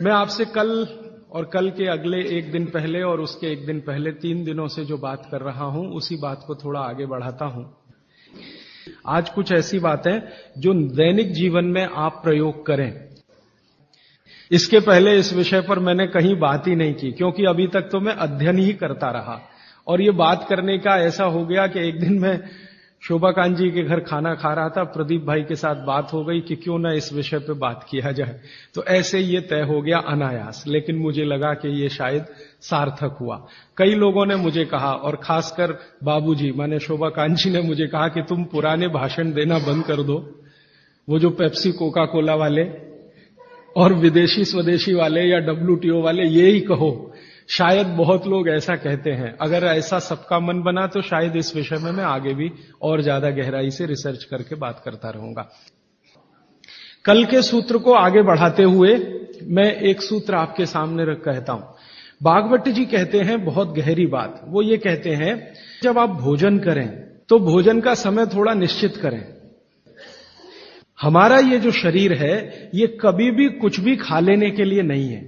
मैं आपसे कल और कल के अगले एक दिन पहले और उसके एक दिन पहले 3 दिनों से जो बात कर रहा हूं उसी बात को थोड़ा आगे बढ़ाता हूं। आज कुछ ऐसी बातें जो दैनिक जीवन में आप प्रयोग करें। इसके पहले इस विषय पर मैंने कहीं बात ही नहीं की, क्योंकि अभी तक तो मैं अध्ययन ही करता रहा और ये बात करने का ऐसा हो गया कि एक दिन मैं शोभाकांत जी के घर खाना खा रहा था, प्रदीप भाई के साथ बात हो गई कि क्यों ना इस विषय पे बात किया जाए, तो ऐसे ये तय हो गया अनायास। लेकिन मुझे लगा कि ये शायद सार्थक हुआ। कई लोगों ने मुझे कहा, और खासकर बाबूजी माने शोभाकांत जी ने मुझे कहा कि तुम पुराने भाषण देना बंद कर दो, वो जो पेप्सी कोका कोला वाले और विदेशी स्वदेशी वाले या WTO वाले ये ही कहो। शायद बहुत लोग ऐसा कहते हैं। अगर ऐसा सबका मन बना तो शायद इस विषय में मैं आगे भी और ज्यादा गहराई से रिसर्च करके बात करता रहूंगा। कल के सूत्र को आगे बढ़ाते हुए मैं एक सूत्र आपके सामने रख कहता हूं। भागवत जी कहते हैं बहुत गहरी बात। वो ये कहते हैं जब आप भोजन करें तो भोजन का समय थोड़ा निश्चित करें। हमारा ये जो शरीर है ये कभी भी कुछ भी खा लेने के लिए नहीं है।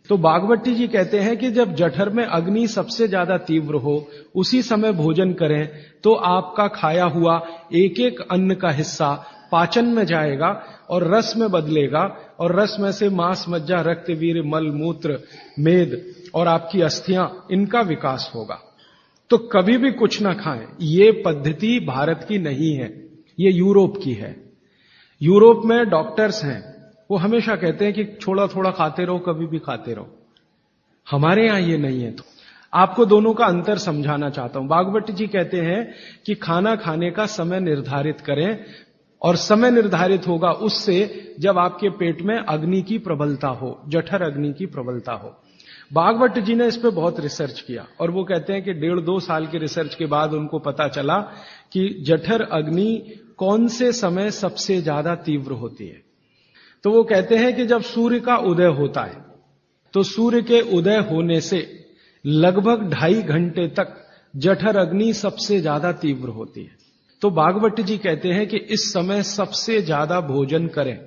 तो भागवत जी कहते हैं कि जब जठर में अग्नि सबसे ज्यादा तीव्र हो उसी समय भोजन करें तो आपका खाया हुआ एक एक अन्न का हिस्सा पाचन में जाएगा और रस में बदलेगा, और रस में से मांस, मज्जा, रक्त, वीर्य, मल, मूत्र, मेद और आपकी अस्थियां, इनका विकास होगा। तो कभी भी कुछ ना खाएं। ये पद्धति भारत की नहीं है, ये यूरोप की है। यूरोप में डॉक्टर्स हैं, वो हमेशा कहते हैं कि थोड़ा थोड़ा खाते रहो, कभी भी खाते रहो। हमारे यहां ये नहीं है। तो आपको दोनों का अंतर समझाना चाहता हूं। भागवत जी कहते हैं कि खाना खाने का समय निर्धारित करें, और समय निर्धारित होगा उससे जब आपके पेट में अग्नि की प्रबलता हो, जठर अग्नि की प्रबलता हो। भागवत जी ने इस पे बहुत रिसर्च किया और वो कहते हैं कि 1.5-2 साल के रिसर्च के बाद उनको पता चला कि जठर अग्नि कौन से समय सबसे ज्यादा तीव्र होती है। तो वो कहते हैं कि जब सूर्य का उदय होता है तो सूर्य के उदय होने से लगभग 2.5 घंटे तक जठर अग्नि सबसे ज्यादा तीव्र होती है। तो भागवत जी कहते हैं कि इस समय सबसे ज्यादा भोजन करें।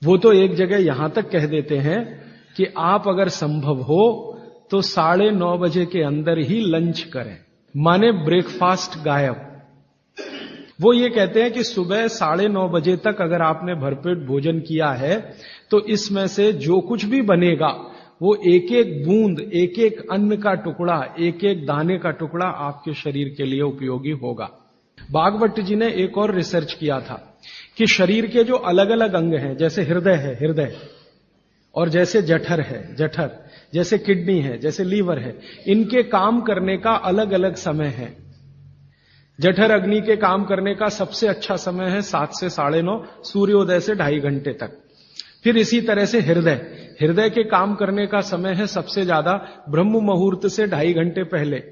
वो तो एक जगह यहां तक कह देते हैं कि आप अगर संभव हो तो 9:30 बजे के अंदर ही लंच करें, माने ब्रेकफास्ट गायब। वो ये कहते हैं कि सुबह 9:30 बजे तक अगर आपने भरपेट भोजन किया है तो इसमें से जो कुछ भी बनेगा वो एक एक बूंद, एक एक अन्न का टुकड़ा, एक एक दाने का टुकड़ा आपके शरीर के लिए उपयोगी होगा। भागवत जी ने एक और रिसर्च किया था कि शरीर के जो अलग अलग अंग हैं, जैसे हृदय है हृदय, और जैसे जठर है जठर, जैसे किडनी है, जैसे लीवर है, इनके काम करने का अलग अलग समय है। जठर अग्नि के काम करने का सबसे अच्छा समय है 7 से 9:30, सूर्योदय से 2.5 घंटे तक। फिर इसी तरह से हृदय के काम करने का समय है सबसे ज्यादा ब्रह्म मुहूर्त से 2.5 घंटे पहले।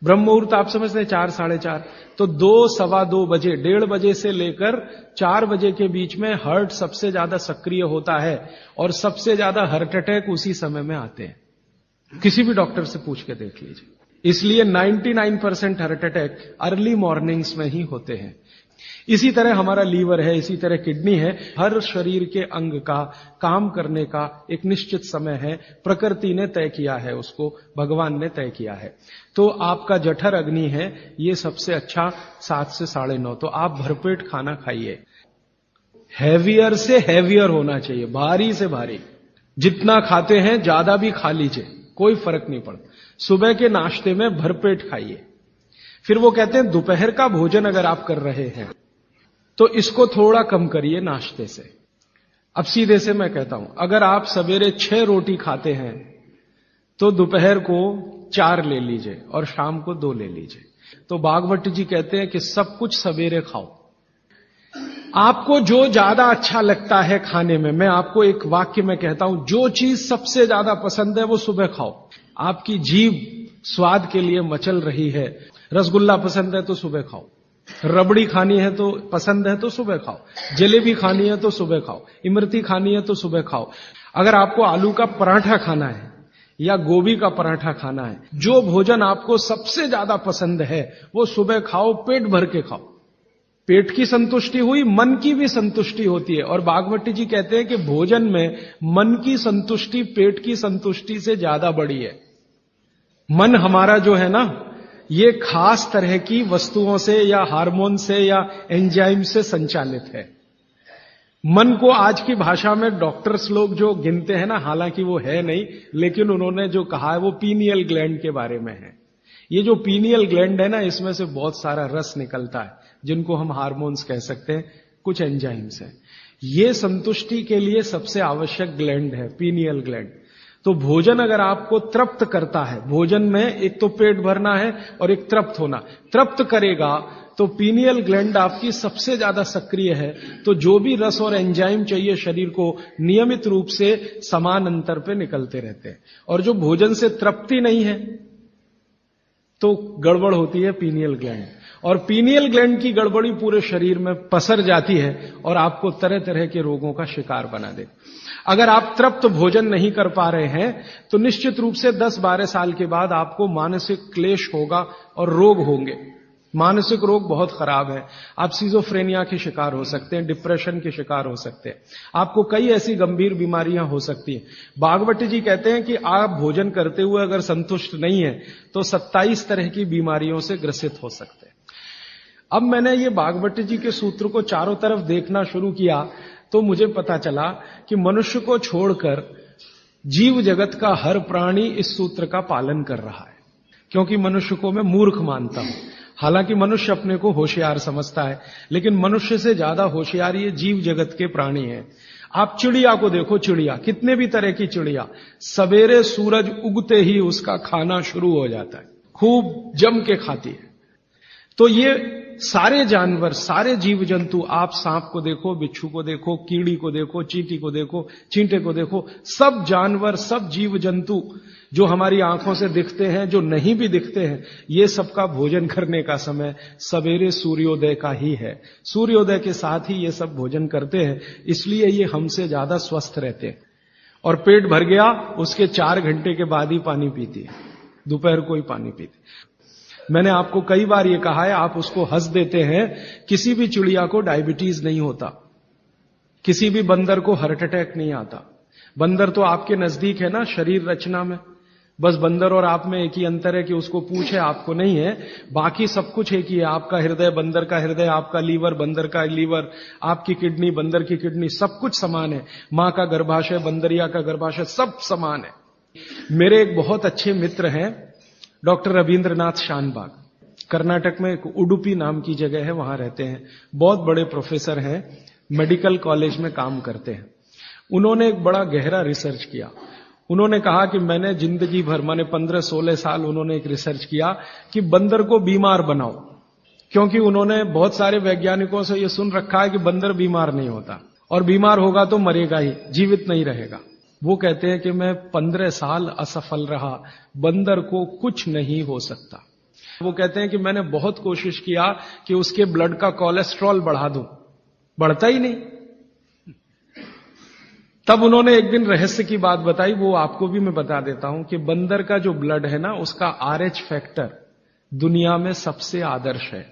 ब्रह्म मुहूर्त आप समझते हैं 4, 4:30, तो 2, 2:15 बजे, 1:30 बजे से लेकर 4 बजे के बीच में हार्ट सबसे ज्यादा सक्रिय होता है और सबसे ज्यादा हार्ट अटैक उसी समय में आते हैं। किसी भी डॉक्टर से पूछ के देख लीजिए। इसलिए 99% हार्ट अटैक अर्ली मॉर्निंग्स में ही होते हैं। इसी तरह हमारा लीवर है, इसी तरह किडनी है। हर शरीर के अंग का काम करने का एक निश्चित समय है, प्रकृति ने तय किया है, उसको भगवान ने तय किया है। तो आपका जठर अग्नि है, ये सबसे अच्छा 7 से 9:30। तो आप भरपेट खाना खाइए। हैवियर से हैवियर होना चाहिए, भारी से भारी। जितना खाते हैं ज्यादा भी खा लीजिए, कोई फर्क नहीं पड़ता। सुबह के नाश्ते में भरपेट खाइए। फिर वो कहते हैं दोपहर का भोजन अगर आप कर रहे हैं तो इसको थोड़ा कम करिए नाश्ते से। अब सीधे से मैं कहता हूं, अगर आप सवेरे 6 रोटी खाते हैं तो दोपहर को 4 ले लीजिए और शाम को 2 ले लीजिए। तो भागवत जी कहते हैं कि सब कुछ सवेरे खाओ। आपको जो ज्यादा अच्छा लगता है खाने में, मैं आपको एक वाक्य में कहता हूं, जो चीज सबसे ज्यादा पसंद है वो सुबह खाओ। आपकी जीभ स्वाद के लिए मचल रही है, रसगुल्ला पसंद है तो सुबह खाओ, रबड़ी खानी है तो पसंद है तो सुबह खाओ, जलेबी खानी है तो सुबह खाओ, इमरती खानी है तो सुबह खाओ। अगर आपको आलू का पराठा खाना है या गोभी का पराठा खाना है, जो भोजन आपको सबसे ज्यादा पसंद है वो सुबह खाओ, पेट भर के खाओ। पेट की संतुष्टि हुई, मन की भी संतुष्टि होती है। और भागवती जी कहते हैं कि भोजन में मन की संतुष्टि पेट की संतुष्टि से ज्यादा बड़ी है। मन हमारा जो है ना, ये खास तरह की वस्तुओं से या हार्मोन से या एंजाइम से संचालित है। मन को आज की भाषा में डॉक्टर्स लोग जो गिनते हैं ना, हालांकि वो है नहीं, लेकिन उन्होंने जो कहा है वो पीनियल ग्लैंड के बारे में है। ये जो पीनियल ग्लैंड है ना, इसमें से बहुत सारा रस निकलता है, जिनको हम हार्मोन्स कह सकते हैं, कुछ एंजाइम्स हैं। ये संतुष्टि के लिए सबसे आवश्यक ग्लैंड है पीनियल ग्लैंड। तो भोजन अगर आपको तृप्त करता है, भोजन में एक तो पेट भरना है और एक तृप्त होना, तृप्त करेगा तो पीनियल ग्लैंड आपकी सबसे ज्यादा सक्रिय है। तो जो भी रस और एंजाइम चाहिए शरीर को, नियमित रूप से समान अंतर पे निकलते रहते हैं। और जो भोजन से तृप्ति नहीं है तो गड़बड़ होती है पीनियल ग्लैंड, और पीनियल ग्लैंड की गड़बड़ी पूरे शरीर में पसर जाती है और आपको तरह तरह के रोगों का शिकार बना दे। अगर आप तृप्त भोजन नहीं कर पा रहे हैं तो निश्चित रूप से 10-12 साल के बाद आपको मानसिक क्लेश होगा और रोग होंगे। मानसिक रोग बहुत खराब है। आप सिजोफ्रेनिया के शिकार हो सकते हैं, डिप्रेशन के शिकार हो सकते हैं, आपको कई ऐसी गंभीर बीमारियां हो सकती हैं। भागवती जी कहते हैं कि आप भोजन करते हुए अगर संतुष्ट नहीं है तो 27 तरह की बीमारियों से ग्रसित हो सकते हैं। अब मैंने ये भागवती जी के सूत्र को चारों तरफ देखना शुरू किया तो मुझे पता चला कि मनुष्य को छोड़कर जीव जगत का हर प्राणी इस सूत्र का पालन कर रहा है। क्योंकि मनुष्य को मैं मूर्ख मानता हूं, हालांकि मनुष्य अपने को होशियार समझता है, लेकिन मनुष्य से ज्यादा होशियार ये जीव जगत के प्राणी हैं। आप चिड़िया को देखो, चिड़िया, कितने भी तरह की चिड़िया, सवेरे सूरज उगते ही उसका खाना शुरू हो जाता है, खूब जम के खाती है। तो ये सारे जानवर, सारे जीव जंतु, आप सांप को देखो, बिच्छू को देखो, कीड़ी को देखो, चींटी को देखो, चींटे को देखो, सब जानवर, सब जीव जंतु जो हमारी आंखों से दिखते हैं, जो नहीं भी दिखते हैं, ये सबका भोजन करने का समय सवेरे सूर्योदय का ही है। सूर्योदय के साथ ही ये सब भोजन करते हैं, इसलिए ये हमसे ज्यादा स्वस्थ रहते हैं। और पेट भर गया उसके 4 घंटे के बाद ही पानी पीती है, दोपहर को ही पानी पीती। मैंने आपको कई बार ये कहा है, आप उसको हंस देते हैं, किसी भी चिड़िया को डायबिटीज नहीं होता, किसी भी बंदर को हार्ट अटैक नहीं आता। बंदर तो आपके नजदीक है ना शरीर रचना में, बस बंदर और आप में एक ही अंतर है कि उसको पूछ है, आपको नहीं है, बाकी सब कुछ एक ही है। आपका हृदय बंदर का हृदय, आपका लीवर बंदर का लीवर, आपकी किडनी बंदर की किडनी, सब कुछ समान है। मां का गर्भाशय, बंदरिया का गर्भाशय, सब समान है। मेरे एक बहुत अच्छे मित्र हैं डॉक्टर रविंद्रनाथ शानबाग, कर्नाटक में एक उडुपी नाम की जगह है, वहां रहते हैं। बहुत बड़े प्रोफेसर हैं, मेडिकल कॉलेज में काम करते हैं। उन्होंने एक बड़ा गहरा रिसर्च किया। उन्होंने कहा कि मैंने जिंदगी भर, माने 15-16 साल उन्होंने एक रिसर्च किया कि बंदर को बीमार बनाओ, क्योंकि उन्होंने बहुत सारे वैज्ञानिकों से यह सुन रखा है कि बंदर बीमार नहीं होता, और बीमार होगा तो मरेगा ही, जीवित नहीं रहेगा। वो कहते हैं कि मैं 15 साल असफल रहा, बंदर को कुछ नहीं हो सकता। वो कहते हैं कि मैंने बहुत कोशिश किया कि उसके ब्लड का कोलेस्ट्रॉल बढ़ा दूं, बढ़ता ही नहीं। तब उन्होंने एक दिन रहस्य की बात बताई, वो आपको भी मैं बता देता हूं कि बंदर का जो ब्लड है ना, उसका RH फैक्टर दुनिया में सबसे आदर्श है।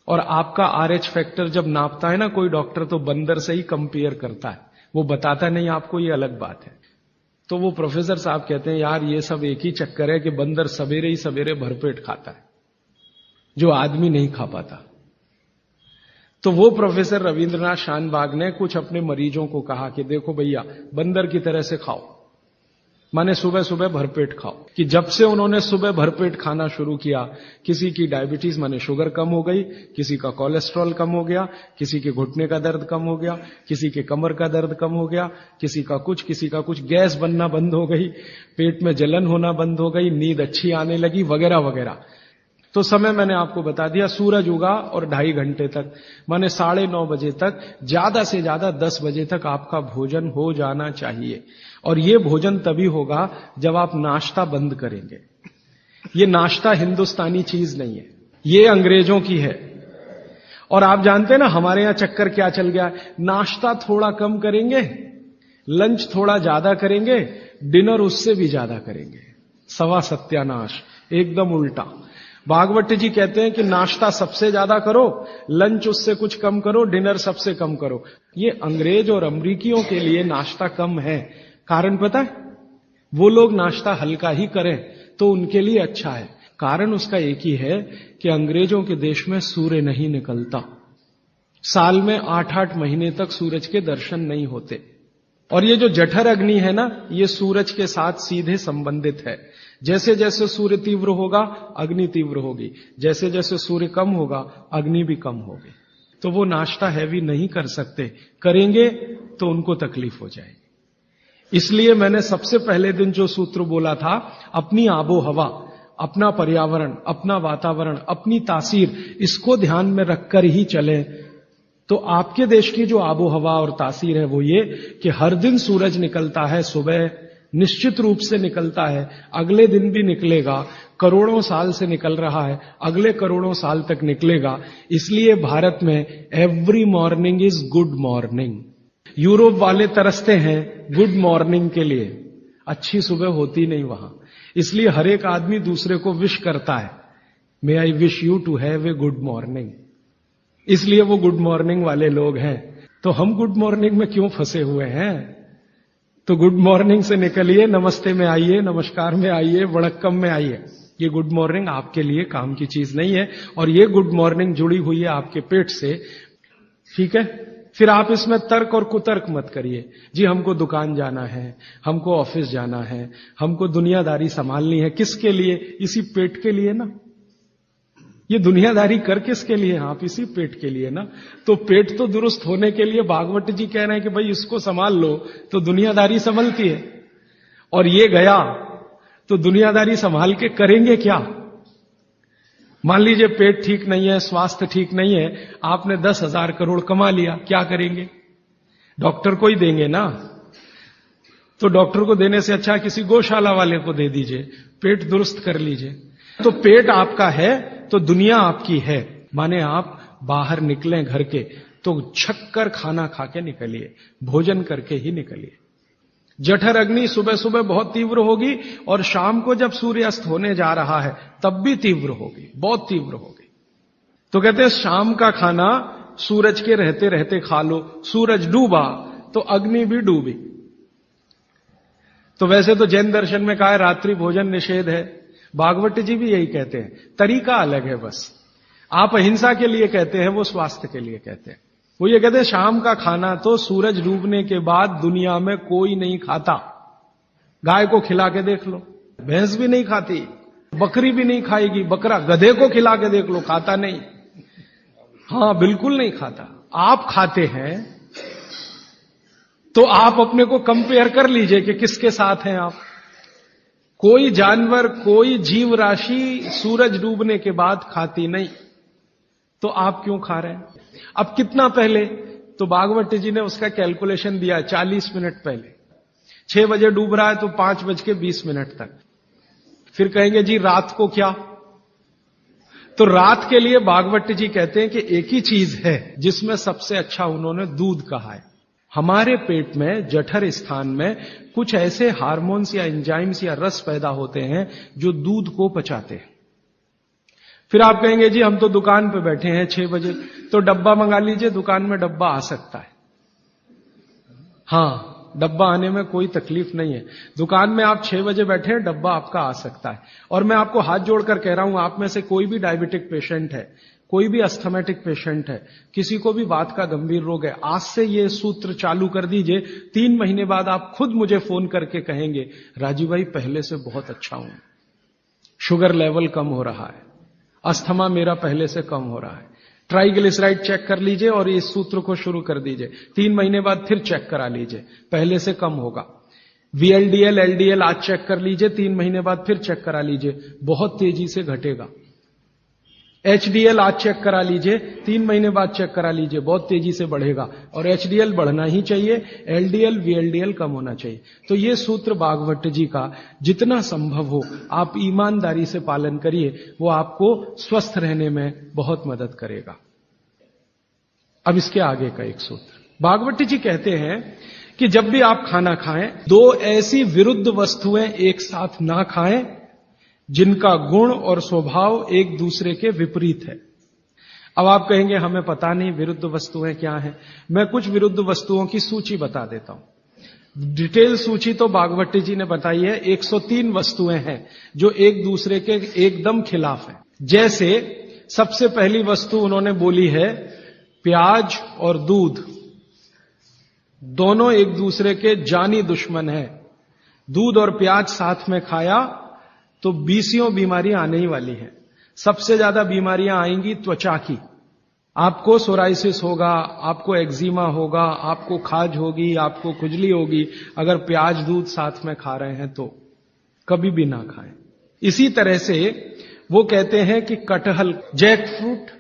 और आपका RH फैक्टर जब नापता है ना कोई डॉक्टर, तो बंदर से ही कंपेयर करता है, वो बताता नहीं आपको, ये अलग बात है। तो वो प्रोफेसर साहब कहते हैं, यार ये सब एक ही चक्कर है कि बंदर सवेरे ही सवेरे भरपेट खाता है, जो आदमी नहीं खा पाता। तो वो प्रोफेसर रविंद्रनाथ शानबाग ने कुछ अपने मरीजों को कहा कि देखो भैया, बंदर की तरह से खाओ, माने सुबह सुबह भरपेट खाओ। कि जब से उन्होंने सुबह भरपेट खाना शुरू किया, किसी की डायबिटीज माने शुगर कम हो गई, किसी का कोलेस्ट्रॉल कम हो गया, किसी के घुटने का दर्द कम हो गया, किसी के कमर का दर्द कम हो गया, किसी का कुछ, गैस बनना बंद हो गई, पेट में जलन होना बंद हो गई, नींद अच्छी आने लगी, वगैरह वगैरह। तो समय मैंने आपको बता दिया, सूरज उगा और 2.5 घंटे तक, माने 9:30 बजे तक, ज्यादा से ज्यादा 10 बजे तक आपका भोजन हो जाना चाहिए। और ये भोजन तभी होगा जब आप नाश्ता बंद करेंगे। ये नाश्ता हिंदुस्तानी चीज नहीं है, ये अंग्रेजों की है। और आप जानते हैं ना हमारे यहां चक्कर क्या चल गया, नाश्ता थोड़ा कम करेंगे, लंच थोड़ा ज्यादा करेंगे, डिनर उससे भी ज्यादा करेंगे। सवा सत्यानाश, एकदम उल्टा। भागवत जी कहते हैं कि नाश्ता सबसे ज्यादा करो, लंच उससे कुछ कम करो, डिनर सबसे कम करो। ये अंग्रेज और अमरीकियों के लिए नाश्ता कम है। कारण पता है? वो लोग नाश्ता हल्का ही करें तो उनके लिए अच्छा है। कारण उसका एक ही है कि अंग्रेजों के देश में सूर्य नहीं निकलता। साल में 8-8 महीने तक सूरज के दर्शन नहीं होते। और ये जो जठर अग्नि है ना, ये सूरज के साथ सीधे संबंधित है। जैसे जैसे सूर्य तीव्र होगा, अग्नि तीव्र होगी। जैसे जैसे सूर्य कम होगा, अग्नि भी कम होगी। तो वो नाश्ता हैवी नहीं कर सकते, करेंगे तो उनको तकलीफ हो जाएगी। इसलिए मैंने सबसे पहले दिन जो सूत्र बोला था, अपनी आबो हवा, अपना पर्यावरण, अपना वातावरण, अपनी तासीर, इसको ध्यान में रखकर ही चलें। तो आपके देश की जो आबो हवा और तासीर है वो ये कि हर दिन सूरज निकलता है, सुबह निश्चित रूप से निकलता है, अगले दिन भी निकलेगा, करोड़ों साल से निकल रहा है, अगले करोड़ों साल तक निकलेगा। इसलिए भारत में every morning is good morning. Europe वाले तरसते हैं गुड मॉर्निंग के लिए, अच्छी सुबह होती नहीं वहां। इसलिए हर एक आदमी दूसरे को विश करता है, may I wish you to have a good morning. इसलिए वो गुड मॉर्निंग वाले लोग हैं। तो हम गुड मॉर्निंग में क्यों फंसे हुए हैं? तो गुड मॉर्निंग से निकलिए, नमस्ते में आइए, नमस्कार में आइए, वणक्कम में आइए। ये गुड मॉर्निंग आपके लिए काम की चीज नहीं है। और ये गुड मॉर्निंग जुड़ी हुई है आपके पेट से, ठीक है? फिर आप इसमें तर्क और कुतर्क मत करिए। जी हमको दुकान जाना है, हमको ऑफिस जाना है, हमको दुनियादारी संभालनी है। किसके लिए? इसी पेट के लिए ना। ये दुनियादारी कर किसके लिए? आप इसी पेट के लिए ना। तो पेट तो दुरुस्त होने के लिए भागवत जी कह रहे हैं कि भाई इसको संभाल लो तो दुनियादारी संभलती है। और ये गया तो दुनियादारी संभाल के करेंगे क्या? मान लीजिए पेट ठीक नहीं है, स्वास्थ्य ठीक नहीं है, आपने 10,000 करोड़ कमा लिया, क्या करेंगे? डॉक्टर को ही देंगे ना। तो डॉक्टर को देने से अच्छा किसी गौशाला वाले को दे दीजिए, पेट दुरुस्त कर लीजिए। तो पेट आपका है तो दुनिया आपकी है। माने आप बाहर निकलें घर के तो छक्कर खाना खा के निकलिए, भोजन करके ही निकलिए। जठर अग्नि सुबह सुबह बहुत तीव्र होगी और शाम को जब सूर्यास्त होने जा रहा है तब भी तीव्र होगी, बहुत तीव्र होगी। तो कहते हैं शाम का खाना सूरज के रहते रहते खा लो। सूरज डूबा तो अग्नि भी डूबी। तो वैसे तो जैन दर्शन में कहा है रात्रि भोजन निषेध है, भागवत जी भी यही कहते हैं, तरीका अलग है बस। आप अहिंसा के लिए कहते हैं, वो स्वास्थ्य के लिए कहते हैं। वो ये कहते हैं शाम का खाना तो सूरज डूबने के बाद दुनिया में कोई नहीं खाता। गाय को खिला के देख लो, भैंस भी नहीं खाती, बकरी भी नहीं खाएगी। बकरा गधे को खिला के देख लो, खाता नहीं। हाँ, बिल्कुल नहीं खाता। आप खाते हैं तो आप अपने को कंपेयर कर लीजिए कि किसके साथ हैं आप। कोई जानवर, कोई जीव राशि सूरज डूबने के बाद खाती नहीं, तो आप क्यों खा रहे हैं? अब कितना पहले? तो भागवत जी ने उसका कैलकुलेशन दिया 40 मिनट पहले। 6 बजे डूब रहा है तो 5:20 तक। फिर कहेंगे जी रात को क्या? तो रात के लिए भागवत जी कहते हैं कि एक ही चीज है जिसमें सबसे अच्छा उन्होंने दूध कहा है। हमारे पेट में जठर स्थान में कुछ ऐसे हार्मोन्स या एंजाइम्स या रस पैदा होते हैं जो दूध को पचाते हैं। फिर आप कहेंगे जी हम तो दुकान पे बैठे हैं 6 बजे, तो डब्बा मंगा लीजिए, दुकान में डब्बा आ सकता है। हाँ, डब्बा आने में कोई तकलीफ नहीं है। दुकान में आप 6 बजे बैठे हैं, डब्बा आपका आ सकता है। और मैं आपको हाथ जोड़कर कह रहा हूं, आप में से कोई भी डायबिटिक पेशेंट है, कोई भी अस्थमेटिक पेशेंट है, किसी को भी वात का गंभीर रोग है, आज से ये सूत्र चालू कर दीजिए। 3 महीने बाद आप खुद मुझे फोन करके कहेंगे राजीव भाई पहले से बहुत अच्छा हूं, शुगर लेवल कम हो रहा है, अस्थमा मेरा पहले से कम हो रहा है। ट्राइग्लिसराइड चेक कर लीजिए और इस सूत्र को शुरू कर दीजिए। 3 महीने बाद फिर चेक करा लीजिए, पहले से कम होगा। VLDL, LDL आज चेक कर लीजिए, 3 महीने बाद फिर चेक करा लीजिए, बहुत तेजी से घटेगा। HDL आज चेक करा लीजिए, 3 महीने बाद चेक करा लीजिए, बहुत तेजी से बढ़ेगा। और HDL बढ़ना ही चाहिए, LDL, VLDL कम होना चाहिए। तो ये सूत्र भागवत जी का जितना संभव हो आप ईमानदारी से पालन करिए, वो आपको स्वस्थ रहने में बहुत मदद करेगा। अब इसके आगे का एक सूत्र भागवत जी कहते हैं कि जब भी आप खाना खाएं, 2 ऐसी विरुद्ध वस्तुएं एक साथ ना खाएं जिनका गुण और स्वभाव एक दूसरे के विपरीत है। अब आप कहेंगे हमें पता नहीं विरुद्ध वस्तुएं क्या हैं। मैं कुछ विरुद्ध वस्तुओं की सूची बता देता हूं। डिटेल सूची तो भागवती जी ने बताई है। 103 वस्तुएं हैं जो एक दूसरे के एकदम खिलाफ है। जैसे सबसे पहली वस्तु उन्होंने बोली है प्याज और दूध, दोनों एक दूसरे के जानी दुश्मन हैं। दूध और प्याज साथ में खाया तो 20 बीमारियां आने ही वाली हैं। सबसे ज्यादा बीमारियां आएंगी त्वचा की। आपको सोराइसिस होगा, आपको एक्जिमा होगा, आपको खाज होगी, आपको खुजली होगी अगर प्याज दूध साथ में खा रहे हैं तो कभी भी ना खाएं। इसी तरह से वो कहते हैं कि कटहल, जैक फ्रूट,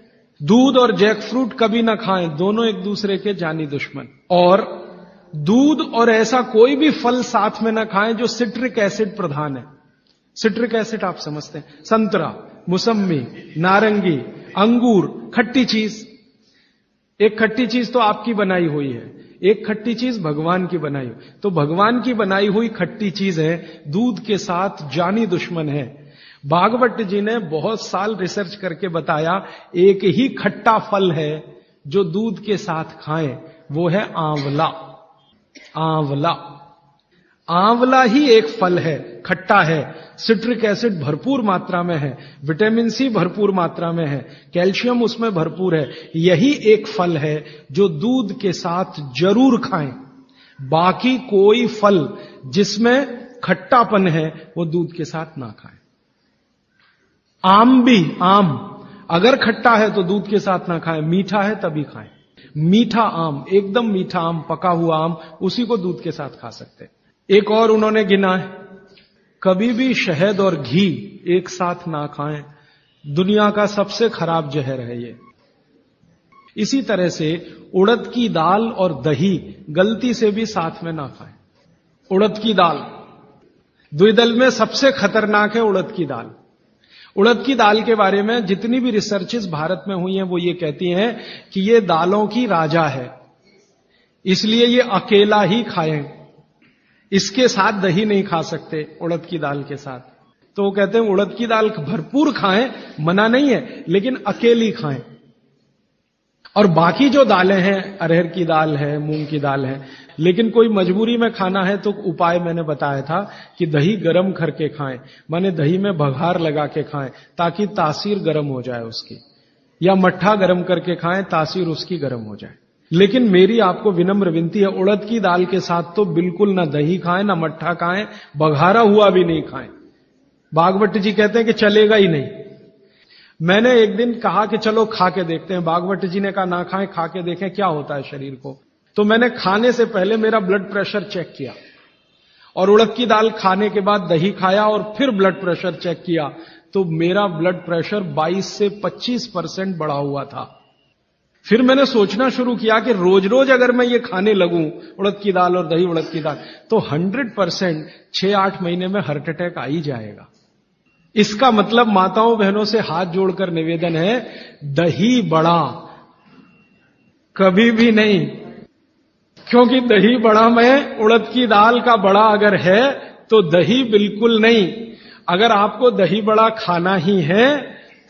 दूध और जैक फ्रूट कभी ना खाएं, दोनों एक दूसरे के जानी दुश्मन। और दूध और ऐसा कोई भी फल साथ में ना खाएं जो सिट्रिक एसिड प्रधान है। सिट्रिक एसिड आप समझते हैं, संतरा, मुसम्मी, नारंगी, अंगूर, खट्टी चीज। एक खट्टी चीज तो आपकी बनाई हुई है, एक खट्टी चीज भगवान की बनाई हुई। तो भगवान की बनाई हुई खट्टी चीज है, दूध के साथ जानी दुश्मन है। भागवत जी ने बहुत साल रिसर्च करके बताया एक ही खट्टा फल है जो दूध के साथ खाएं, वो है आंवला। आंवला, आंवला ही एक फल है, खट्टा है, सिट्रिक एसिड भरपूर मात्रा में है, विटामिन सी भरपूर मात्रा में है, कैल्शियम उसमें भरपूर है। यही एक फल है जो दूध के साथ जरूर खाएं। बाकी कोई फल जिसमें खट्टापन है वो दूध के साथ ना खाएं। आम भी, आम अगर खट्टा है तो दूध के साथ ना खाएं, मीठा है तभी खाएं। मीठा आम, एकदम मीठा आम, पका हुआ आम, उसी को दूध के साथ खा सकते हैं। एक और उन्होंने गिना है, कभी भी शहद और घी एक साथ ना खाएं, दुनिया का सबसे खराब जहर है ये। इसी तरह से उड़द की दाल और दही गलती से भी साथ में ना खाएं। उड़द की दाल, द्विदल में सबसे खतरनाक है उड़द की दाल। उड़द की दाल के बारे में जितनी भी रिसर्चेस भारत में हुई हैं वो ये कहती हैं कि ये दालों की राजा है, इसलिए ये अकेला ही खाएं, इसके साथ दही नहीं खा सकते उड़द की दाल के साथ। तो वो कहते हैं उड़द की दाल भरपूर खाएं, मना नहीं है, लेकिन अकेली खाएं। और बाकी जो दालें हैं, अरहर की दाल है, मूंग की दाल है, लेकिन कोई मजबूरी में खाना है तो उपाय मैंने बताया था कि दही गर्म करके खाएं, माने दही में बघार लगा के खाएं ताकि तासीर गर्म हो जाए उसकी, या मट्ठा गर्म करके खाएं तासीर उसकी गर्म हो जाए। लेकिन मेरी आपको विनम्र विनती है, उड़द की दाल के साथ तो बिल्कुल ना दही खाएं, ना मट्ठा खाएं, बघारा हुआ भी नहीं खाएं। भागवत जी कहते हैं कि चलेगा ही नहीं। मैंने एक दिन कहा कि चलो खा के देखते हैं। भागवत जी ने कहा ना खाएं, खा के देखें क्या होता है शरीर को। तो मैंने खाने से पहले मेरा ब्लड प्रेशर चेक किया और उड़द की दाल खाने के बाद दही खाया और फिर ब्लड प्रेशर चेक किया तो मेरा ब्लड प्रेशर 22 से 25% बढ़ा हुआ था। फिर मैंने सोचना शुरू किया कि रोज रोज अगर मैं ये खाने लगूं उड़द की दाल और दही उड़द की दाल तो 100% 6-8 महीने में हार्ट अटैक आ ही जाएगा। इसका मतलब माताओं बहनों से हाथ जोड़कर निवेदन है, दही बड़ा कभी भी नहीं, क्योंकि दही बड़ा में उड़द की दाल का बड़ा अगर है तो दही बिल्कुल नहीं। अगर आपको दही बड़ा खाना ही है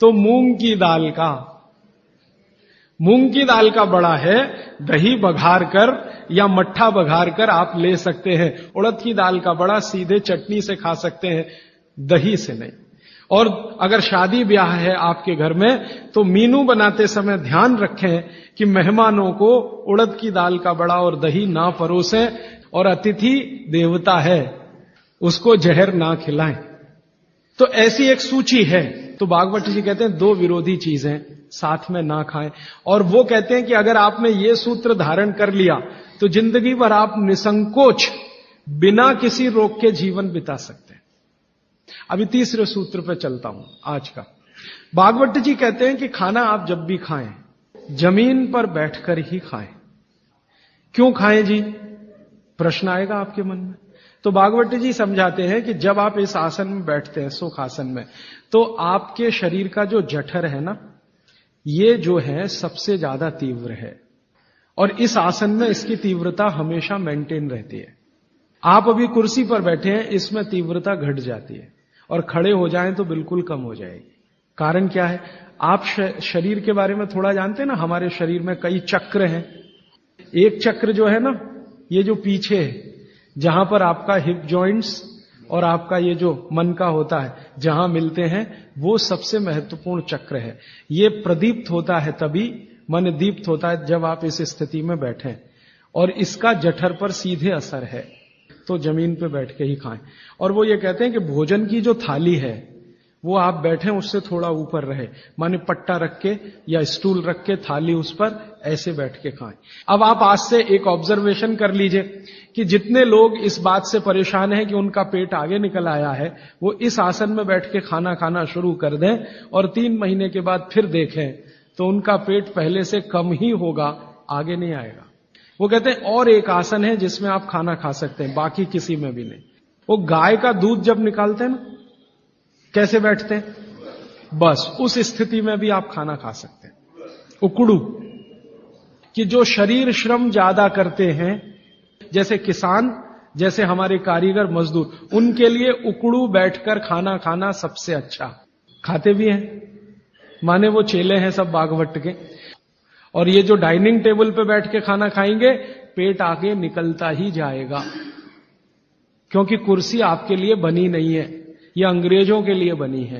तो मूंग की दाल का बड़ा है, दही बघार कर या मट्ठा बघार कर आप ले सकते हैं। उड़द की दाल का बड़ा सीधे चटनी से खा सकते हैं, दही से नहीं। और अगर शादी ब्याह है आपके घर में तो मीनू बनाते समय ध्यान रखें कि मेहमानों को उड़द की दाल का बड़ा और दही ना परोसें, और अतिथि देवता है उसको जहर ना खिलाएं। तो ऐसी एक सूची है। तो भागवत जी कहते हैं 2 विरोधी चीजें साथ में ना खाएं। और वो कहते हैं कि अगर आपने ये सूत्र धारण कर लिया तो जिंदगी भर आप निसंकोच बिना किसी रोग के जीवन बिता सकते हैं। अभी तीसरे सूत्र पे चलता हूं आज का। भागवत जी कहते हैं कि खाना आप जब भी खाएं जमीन पर बैठकर ही खाएं। क्यों खाएं जी, प्रश्न आएगा आपके मन में। तो भागवत जी समझाते हैं कि जब आप इस आसन में बैठते हैं, सुख आसन में, तो आपके शरीर का जो जठर है ना, ये जो है सबसे ज्यादा तीव्र है और इस आसन में इसकी तीव्रता हमेशा मेंटेन रहती है। आप अभी कुर्सी पर बैठे हैं, इसमें तीव्रता घट जाती है और खड़े हो जाएं तो बिल्कुल कम हो जाएगी। कारण क्या है? आप शरीर के बारे में थोड़ा जानते हैं ना, हमारे शरीर में कई चक्र हैं। एक चक्र जो है ना, ये जो पीछे है, जहां पर आपका हिप जॉइंट्स और आपका ये जो मन का होता है, जहां मिलते हैं, वो सबसे महत्वपूर्ण चक्र है। ये प्रदीप्त होता है तभी, मन दीप्त होता है जब आप इस स्थिति में बैठें, और इसका जठर पर सीधे असर है। तो जमीन पे बैठ के ही खाएं। और वो ये कहते हैं कि भोजन की जो थाली है वो आप बैठे उससे थोड़ा ऊपर रहे, माने पट्टा रख के या स्टूल रख के थाली उस पर ऐसे बैठ के खाएं। अब आप आज से एक ऑब्जर्वेशन कर लीजिए कि जितने लोग इस बात से परेशान हैं कि उनका पेट आगे निकल आया है, वो इस आसन में बैठ के खाना खाना शुरू कर दें और 3 महीने के बाद फिर देखें तो उनका पेट पहले से कम ही होगा, आगे नहीं आएगा। वो कहते हैं और एक आसन है जिसमें आप खाना खा सकते हैं, बाकी किसी में भी नहीं। वो गाय का दूध जब निकालते हैं ना, कैसे बैठते हैं, बस उस स्थिति में भी आप खाना खा सकते हैं। उकड़ू, कि जो शरीर श्रम ज्यादा करते हैं, जैसे किसान, जैसे हमारे कारीगर मजदूर, उनके लिए उकड़ू बैठकर खाना खाना सबसे अच्छा। खाते भी हैं, माने वो चेले हैं सब बागवट के। और ये जो डाइनिंग टेबल पे बैठ के खाना खाएंगे, पेट आगे निकलता ही जाएगा, क्योंकि कुर्सी आपके लिए बनी नहीं है, ये अंग्रेजों के लिए बनी है।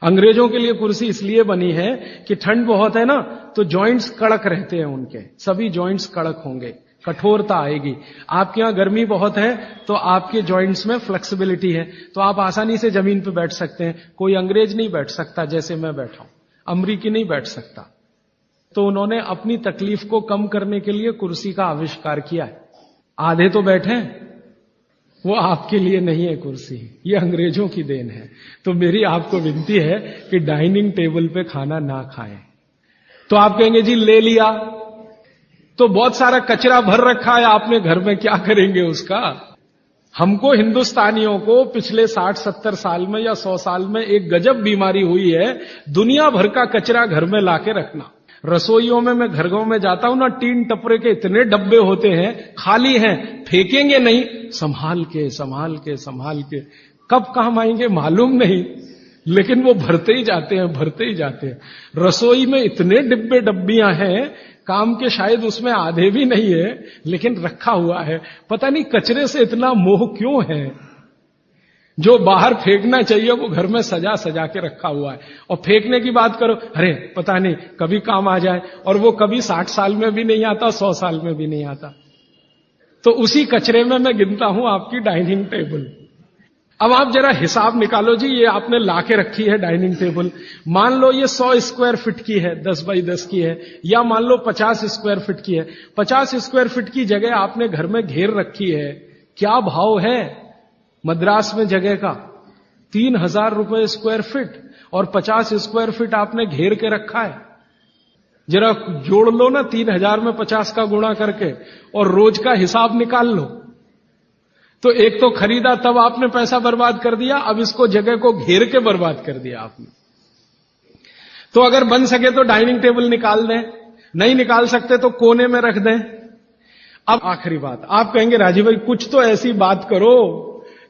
अंग्रेजों के लिए कुर्सी इसलिए बनी है कि ठंड बहुत है ना, तो जॉइंट्स कड़क रहते हैं उनके, सभी जॉइंट्स कड़क होंगे, कठोरता आएगी। आपके यहां गर्मी बहुत है तो आपके जॉइंट्स में फ्लेक्सिबिलिटी है, तो आप आसानी से जमीन पे बैठ सकते हैं। कोई अंग्रेज नहीं बैठ सकता जैसे मैं बैठा हूं, अमरीकी नहीं बैठ सकता। तो उन्होंने अपनी तकलीफ को कम करने के लिए कुर्सी का आविष्कार किया है। आधे तो बैठे, वो आपके लिए नहीं है कुर्सी, ये अंग्रेजों की देन है। तो मेरी आपको विनती है कि डाइनिंग टेबल पे खाना ना खाएं। तो आप कहेंगे जी ले लिया तो बहुत सारा कचरा भर रखा है आपने घर में, क्या करेंगे उसका? हमको हिंदुस्तानियों को पिछले 60-70 साल में या 100 साल में एक गजब बीमारी हुई है, दुनिया भर का कचरा घर में लाके रखना। रसोइयों में मैं घरों में जाता हूं ना, टीन टपरे के इतने डब्बे होते हैं, खाली हैं, फेंकेंगे नहीं, संभाल के संभाल के संभाल के, कब काम आएंगे मालूम नहीं, लेकिन वो भरते ही जाते हैं, भरते ही जाते हैं। रसोई में इतने डिब्बे डब्बियां हैं, काम के शायद उसमें आधे भी नहीं है, लेकिन रखा हुआ है। पता नहीं कचरे से इतना मोह क्यों है। जो बाहर फेंकना चाहिए वो घर में सजा सजा के रखा हुआ है। और फेंकने की बात करो, अरे पता नहीं कभी काम आ जाए, और वो कभी 60 साल में भी नहीं आता, 100 साल में भी नहीं आता। तो उसी कचरे में मैं गिनता हूं आपकी डाइनिंग टेबल। अब आप जरा हिसाब निकालो जी, ये आपने लाके रखी है डाइनिंग टेबल, मान लो ये 100 स्क्वायर फीट की है, 10 बाई 10 की है, या मान लो 50 स्क्वायर फीट की है। 50 स्क्वायर फीट की जगह आपने घर में घेर रखी है, क्या भाव है मद्रास में जगह का? 3000 रुपए स्क्वायर फीट, और 50 स्क्वायर फीट आपने घेर के रखा है। जरा जोड़ लो ना 3000 में 50 का गुणा करके, और रोज का हिसाब निकाल लो। तो एक तो खरीदा तब आपने पैसा बर्बाद कर दिया, अब इसको जगह को घेर के बर्बाद कर दिया आपने। तो अगर बन सके तो डाइनिंग टेबल निकाल दें, नहीं निकाल सकते तो कोने में रख दें। अब आखिरी बात, आप कहेंगे राजीव भाई कुछ तो ऐसी बात करो,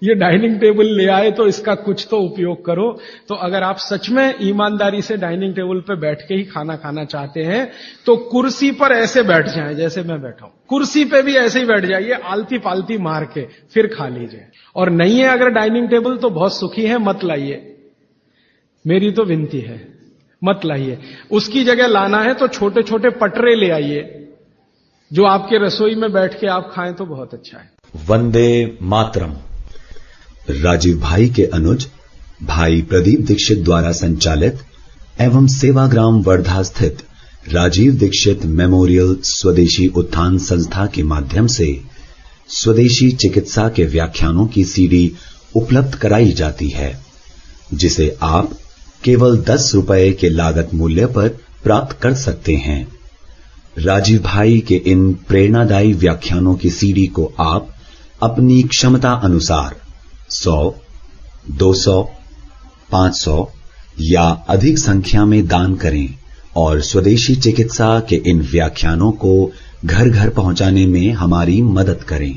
ये डाइनिंग टेबल ले आए तो इसका कुछ तो उपयोग करो। तो अगर आप सच में ईमानदारी से डाइनिंग टेबल पे बैठ के ही खाना खाना चाहते हैं, तो कुर्सी पर ऐसे बैठ जाएं जैसे मैं बैठा हूं, कुर्सी पे भी ऐसे ही बैठ जाइए, आलती पालती मार के, फिर खा लीजिए। और नहीं है अगर डाइनिंग टेबल तो बहुत सुखी है, मत लाइए, मेरी तो विनती है, मत लाइए। उसकी जगह लाना है तो छोटे छोटे पटरे ले आइए, जो आपके रसोई में बैठ के आप खाएं तो बहुत अच्छा है। वंदे मातरम। राजीव भाई के अनुज भाई प्रदीप दीक्षित द्वारा संचालित एवं सेवाग्राम वर्धा स्थित राजीव दीक्षित मेमोरियल स्वदेशी उत्थान संस्था के माध्यम से स्वदेशी चिकित्सा के व्याख्यानों की सीडी उपलब्ध कराई जाती है, जिसे आप केवल 10 रुपए के लागत मूल्य पर प्राप्त कर सकते हैं। राजीव भाई के इन प्रेरणादायी व्याख्यानों की सीडी को आप अपनी क्षमता अनुसार 100, 200, 500 या अधिक संख्या में दान करें और स्वदेशी चिकित्सा के इन व्याख्यानों को घर घर पहुंचाने में हमारी मदद करें।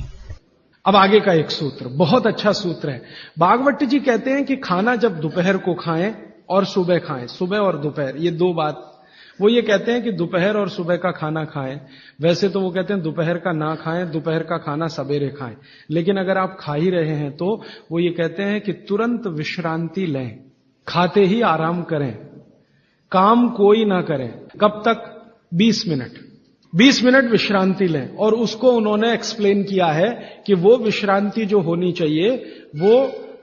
अब आगे का एक सूत्र बहुत अच्छा सूत्र है। भागवत जी कहते हैं कि खाना जब दोपहर को खाएं और सुबह खाएं, सुबह और दोपहर, ये दो बात। वो ये कहते हैं कि दोपहर और सुबह का खाना खाएं। वैसे तो वो कहते हैं दोपहर का ना खाएं, दोपहर का खाना सवेरे खाएं। लेकिन अगर आप खा ही रहे हैं तो वो ये कहते हैं कि तुरंत विश्रांति लें, खाते ही आराम करें, काम कोई ना करें। कब तक? 20 मिनट। 20 मिनट विश्रांति लें। और उसको उन्होंने एक्सप्लेन किया है कि वो विश्रांति जो होनी चाहिए वो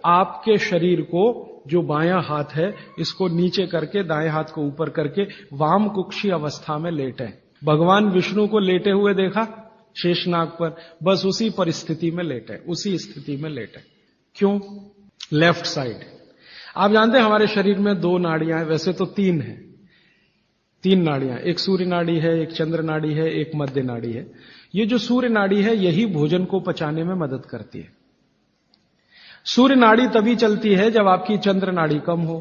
आपके शरीर को, जो बायां हाथ है इसको नीचे करके दाएं हाथ को ऊपर करके वाम कुक्षी अवस्था में लेटें। भगवान विष्णु को लेटे हुए देखा शेषनाग पर, बस उसी परिस्थिति में लेटें, उसी स्थिति में लेटें। क्यों? Left side. आप जानते हैं हमारे शरीर में 2 नाड़ियां हैं, वैसे तो 3 हैं। 3 नाड़ियां, एक सूर्य नाड़ी है, एक चंद्र नाड़ी है, एक मध्य नाड़ी है। ये जो सूर्य नाड़ी है यही भोजन को पचाने में मदद करती है। सूर्य नाड़ी तभी चलती है जब आपकी चंद्र नाड़ी कम हो।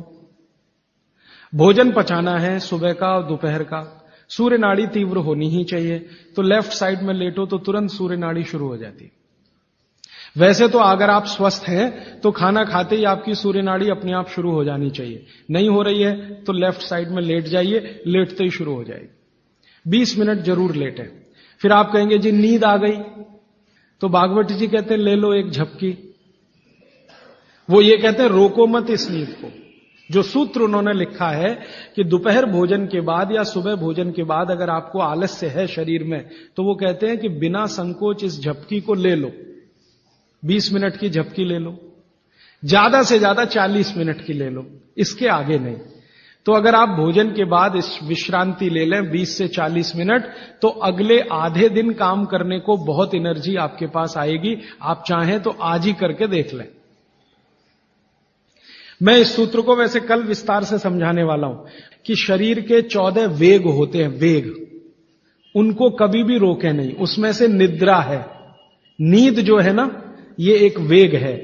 भोजन पचाना है सुबह का और दोपहर का, सूर्य नाड़ी तीव्र होनी ही चाहिए। तो लेफ्ट साइड में लेटो तो तुरंत सूर्य नाड़ी शुरू हो जाती है। वैसे तो अगर आप स्वस्थ हैं तो खाना खाते ही आपकी सूर्य नाड़ी अपने आप शुरू हो जानी चाहिए। नहीं हो रही है तो लेफ्ट साइड में लेट जाइए, लेटते ही शुरू हो जाएगी। 20 मिनट जरूर लेटें। फिर आप कहेंगे जी नींद आ गई, तो भागवत जी कहते हैं ले लो एक झपकी। वो ये कहते हैं रोको मत इस नींद को। जो सूत्र उन्होंने लिखा है कि दोपहर भोजन के बाद या सुबह भोजन के बाद अगर आपको आलस्य है शरीर में, तो वो कहते हैं कि बिना संकोच इस झपकी को ले लो। 20 मिनट की झपकी ले लो, ज्यादा से ज्यादा 40 मिनट की ले लो, इसके आगे नहीं। तो अगर आप भोजन के बाद इस विश्रांति ले लें 20 से 40 मिनट, तो अगले आधे दिन काम करने को बहुत एनर्जी आपके पास आएगी। आप चाहें तो आज ही करके देख लें। मैं इस सूत्र को वैसे कल विस्तार से समझाने वाला हूं कि शरीर के 14 वेग होते हैं, वेग, उनको कभी भी रोके नहीं। उसमें से निद्रा है, नींद जो है ना, ये एक वेग है।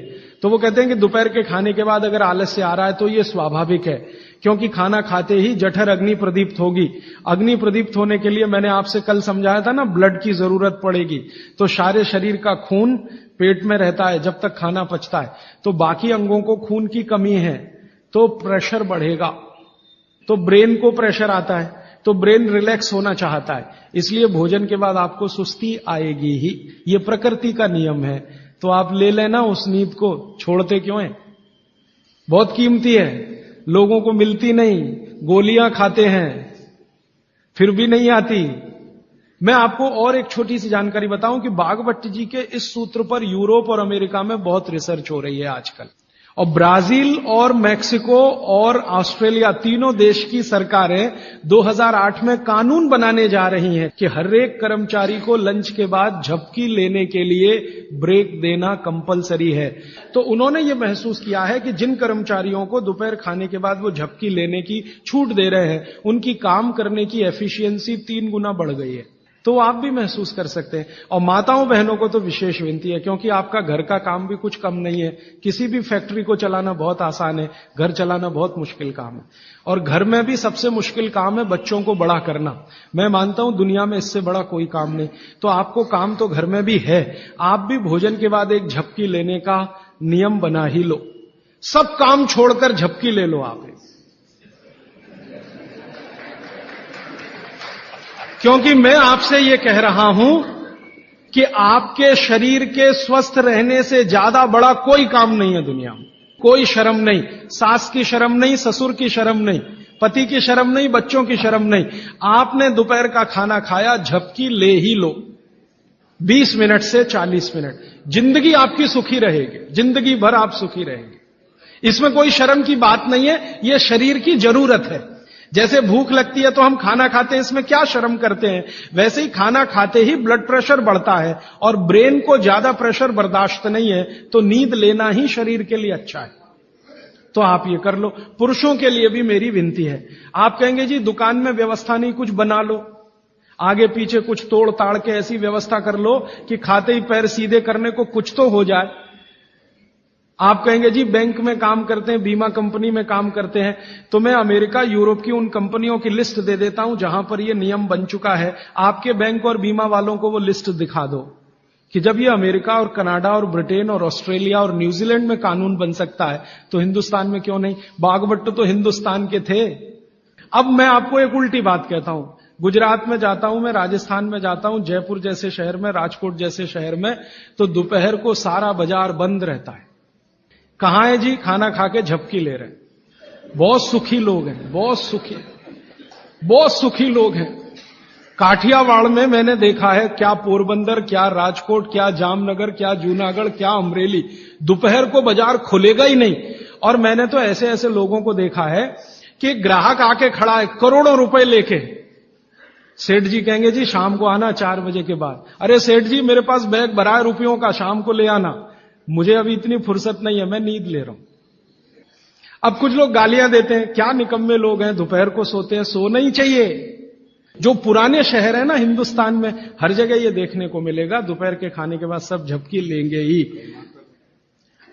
तो वो कहते हैं कि दोपहर के खाने के बाद अगर आलस्य आ रहा है तो ये स्वाभाविक है, क्योंकि खाना खाते ही जठर अग्नि प्रदीप्त होगी। अग्नि प्रदीप्त होने के लिए मैंने आपसे कल समझाया था ना, ब्लड की जरूरत पड़ेगी। तो सारे शरीर का खून पेट में रहता है जब तक खाना पचता है, तो बाकी अंगों को खून की कमी है तो प्रेशर बढ़ेगा, तो ब्रेन को प्रेशर आता है, तो ब्रेन रिलैक्स होना चाहता है, इसलिए भोजन के बाद आपको सुस्ती आएगी ही। ये प्रकृति का नियम है। तो आप ले लेना उस नींद को, छोड़ते क्यों हैं? बहुत कीमती है, लोगों को मिलती नहीं। गोलियां खाते हैं फिर भी नहीं आती। मैं आपको और एक छोटी सी जानकारी बताऊं कि भागवत जी के इस सूत्र पर यूरोप और अमेरिका में बहुत रिसर्च हो रही है आजकल। और ब्राजील और मैक्सिको और ऑस्ट्रेलिया, तीनों देश की सरकारें 2008 में कानून बनाने जा रही हैं कि हर एक कर्मचारी को लंच के बाद झपकी लेने के लिए ब्रेक देना कंपलसरी है। तो उन्होंने ये महसूस किया है कि जिन कर्मचारियों को दोपहर खाने के बाद वो झपकी लेने की छूट दे रहे हैं, उनकी काम करने की एफिशिएंसी 3 गुना बढ़ गई है। तो आप भी महसूस कर सकते हैं। और माताओं बहनों को तो विशेष विनती है, क्योंकि आपका घर का काम भी कुछ कम नहीं है। किसी भी फैक्ट्री को चलाना बहुत आसान है, घर चलाना बहुत मुश्किल काम है। और घर में भी सबसे मुश्किल काम है बच्चों को बड़ा करना। मैं मानता हूं दुनिया में इससे बड़ा कोई काम नहीं। तो आपको काम तो घर में भी है, आप भी भोजन के बाद एक झपकी लेने का नियम बना ही लो। सब काम छोड़कर झपकी ले लो आप, क्योंकि मैं आपसे यह कह रहा हूं कि आपके शरीर के स्वस्थ रहने से ज्यादा बड़ा कोई काम नहीं है दुनिया में। कोई शर्म नहीं, सास की शर्म नहीं, ससुर की शर्म नहीं, पति की शर्म नहीं, बच्चों की शर्म नहीं। आपने दोपहर का खाना खाया, झपकी ले ही लो 20 मिनट से 40 मिनट। जिंदगी आपकी सुखी रहेगी, जिंदगी भर आप सुखी रहेंगे। इसमें कोई शर्म की बात नहीं है, यह शरीर की जरूरत है। जैसे भूख लगती है तो हम खाना खाते हैं, इसमें क्या शर्म करते हैं, वैसे ही खाना खाते ही ब्लड प्रेशर बढ़ता है और ब्रेन को ज्यादा प्रेशर बर्दाश्त नहीं है, तो नींद लेना ही शरीर के लिए अच्छा है। तो आप ये कर लो। पुरुषों के लिए भी मेरी विनती है। आप कहेंगे जी दुकान में व्यवस्था नहीं, कुछ बना लो, आगे पीछे कुछ तोड़ ताड़ के ऐसी व्यवस्था कर लो कि खाते ही पैर सीधे करने को कुछ तो हो जाए। आप कहेंगे जी बैंक में काम करते हैं, बीमा कंपनी में काम करते हैं, तो मैं अमेरिका यूरोप की उन कंपनियों की लिस्ट दे देता हूं जहां पर यह नियम बन चुका है। आपके बैंक और बीमा वालों को वो लिस्ट दिखा दो कि जब ये अमेरिका और कनाडा और ब्रिटेन और ऑस्ट्रेलिया और न्यूजीलैंड में कानून बन सकता है तो हिंदुस्तान में क्यों नहीं? बागभट्ट तो हिंदुस्तान के थे। अब मैं आपको एक उल्टी बात कहता हूं, गुजरात में जाता हूं, मैं राजस्थान में जाता हूं, जयपुर जैसे शहर में, राजकोट जैसे शहर में, तो दोपहर को सारा बाजार बंद रहता है। कहां है जी? खाना खा के झपकी ले रहे हैं। बहुत सुखी लोग हैं, बहुत सुखी लोग हैं। काठियावाड़ में मैंने देखा है, क्या पोरबंदर, क्या राजकोट, क्या जामनगर, क्या जूनागढ़, क्या अमरेली, दोपहर को बाजार खुलेगा ही नहीं। और मैंने तो ऐसे ऐसे लोगों को देखा है कि ग्राहक आके खड़ा है करोड़ों रुपए लेके, सेठ जी कहेंगे जी शाम को आना 4 बजे के बाद। अरे सेठ जी मेरे पास बैग भरा है रुपयों का, शाम को ले आना, मुझे अभी इतनी फुर्सत नहीं है, मैं नींद ले रहा हूं। अब कुछ लोग गालियां देते हैं, क्या निकम्मे लोग हैं, दोपहर को सोते हैं। सोना ही चाहिए। जो पुराने शहर है ना हिंदुस्तान में, हर जगह ये देखने को मिलेगा, दोपहर के खाने के बाद सब झपकी लेंगे ही।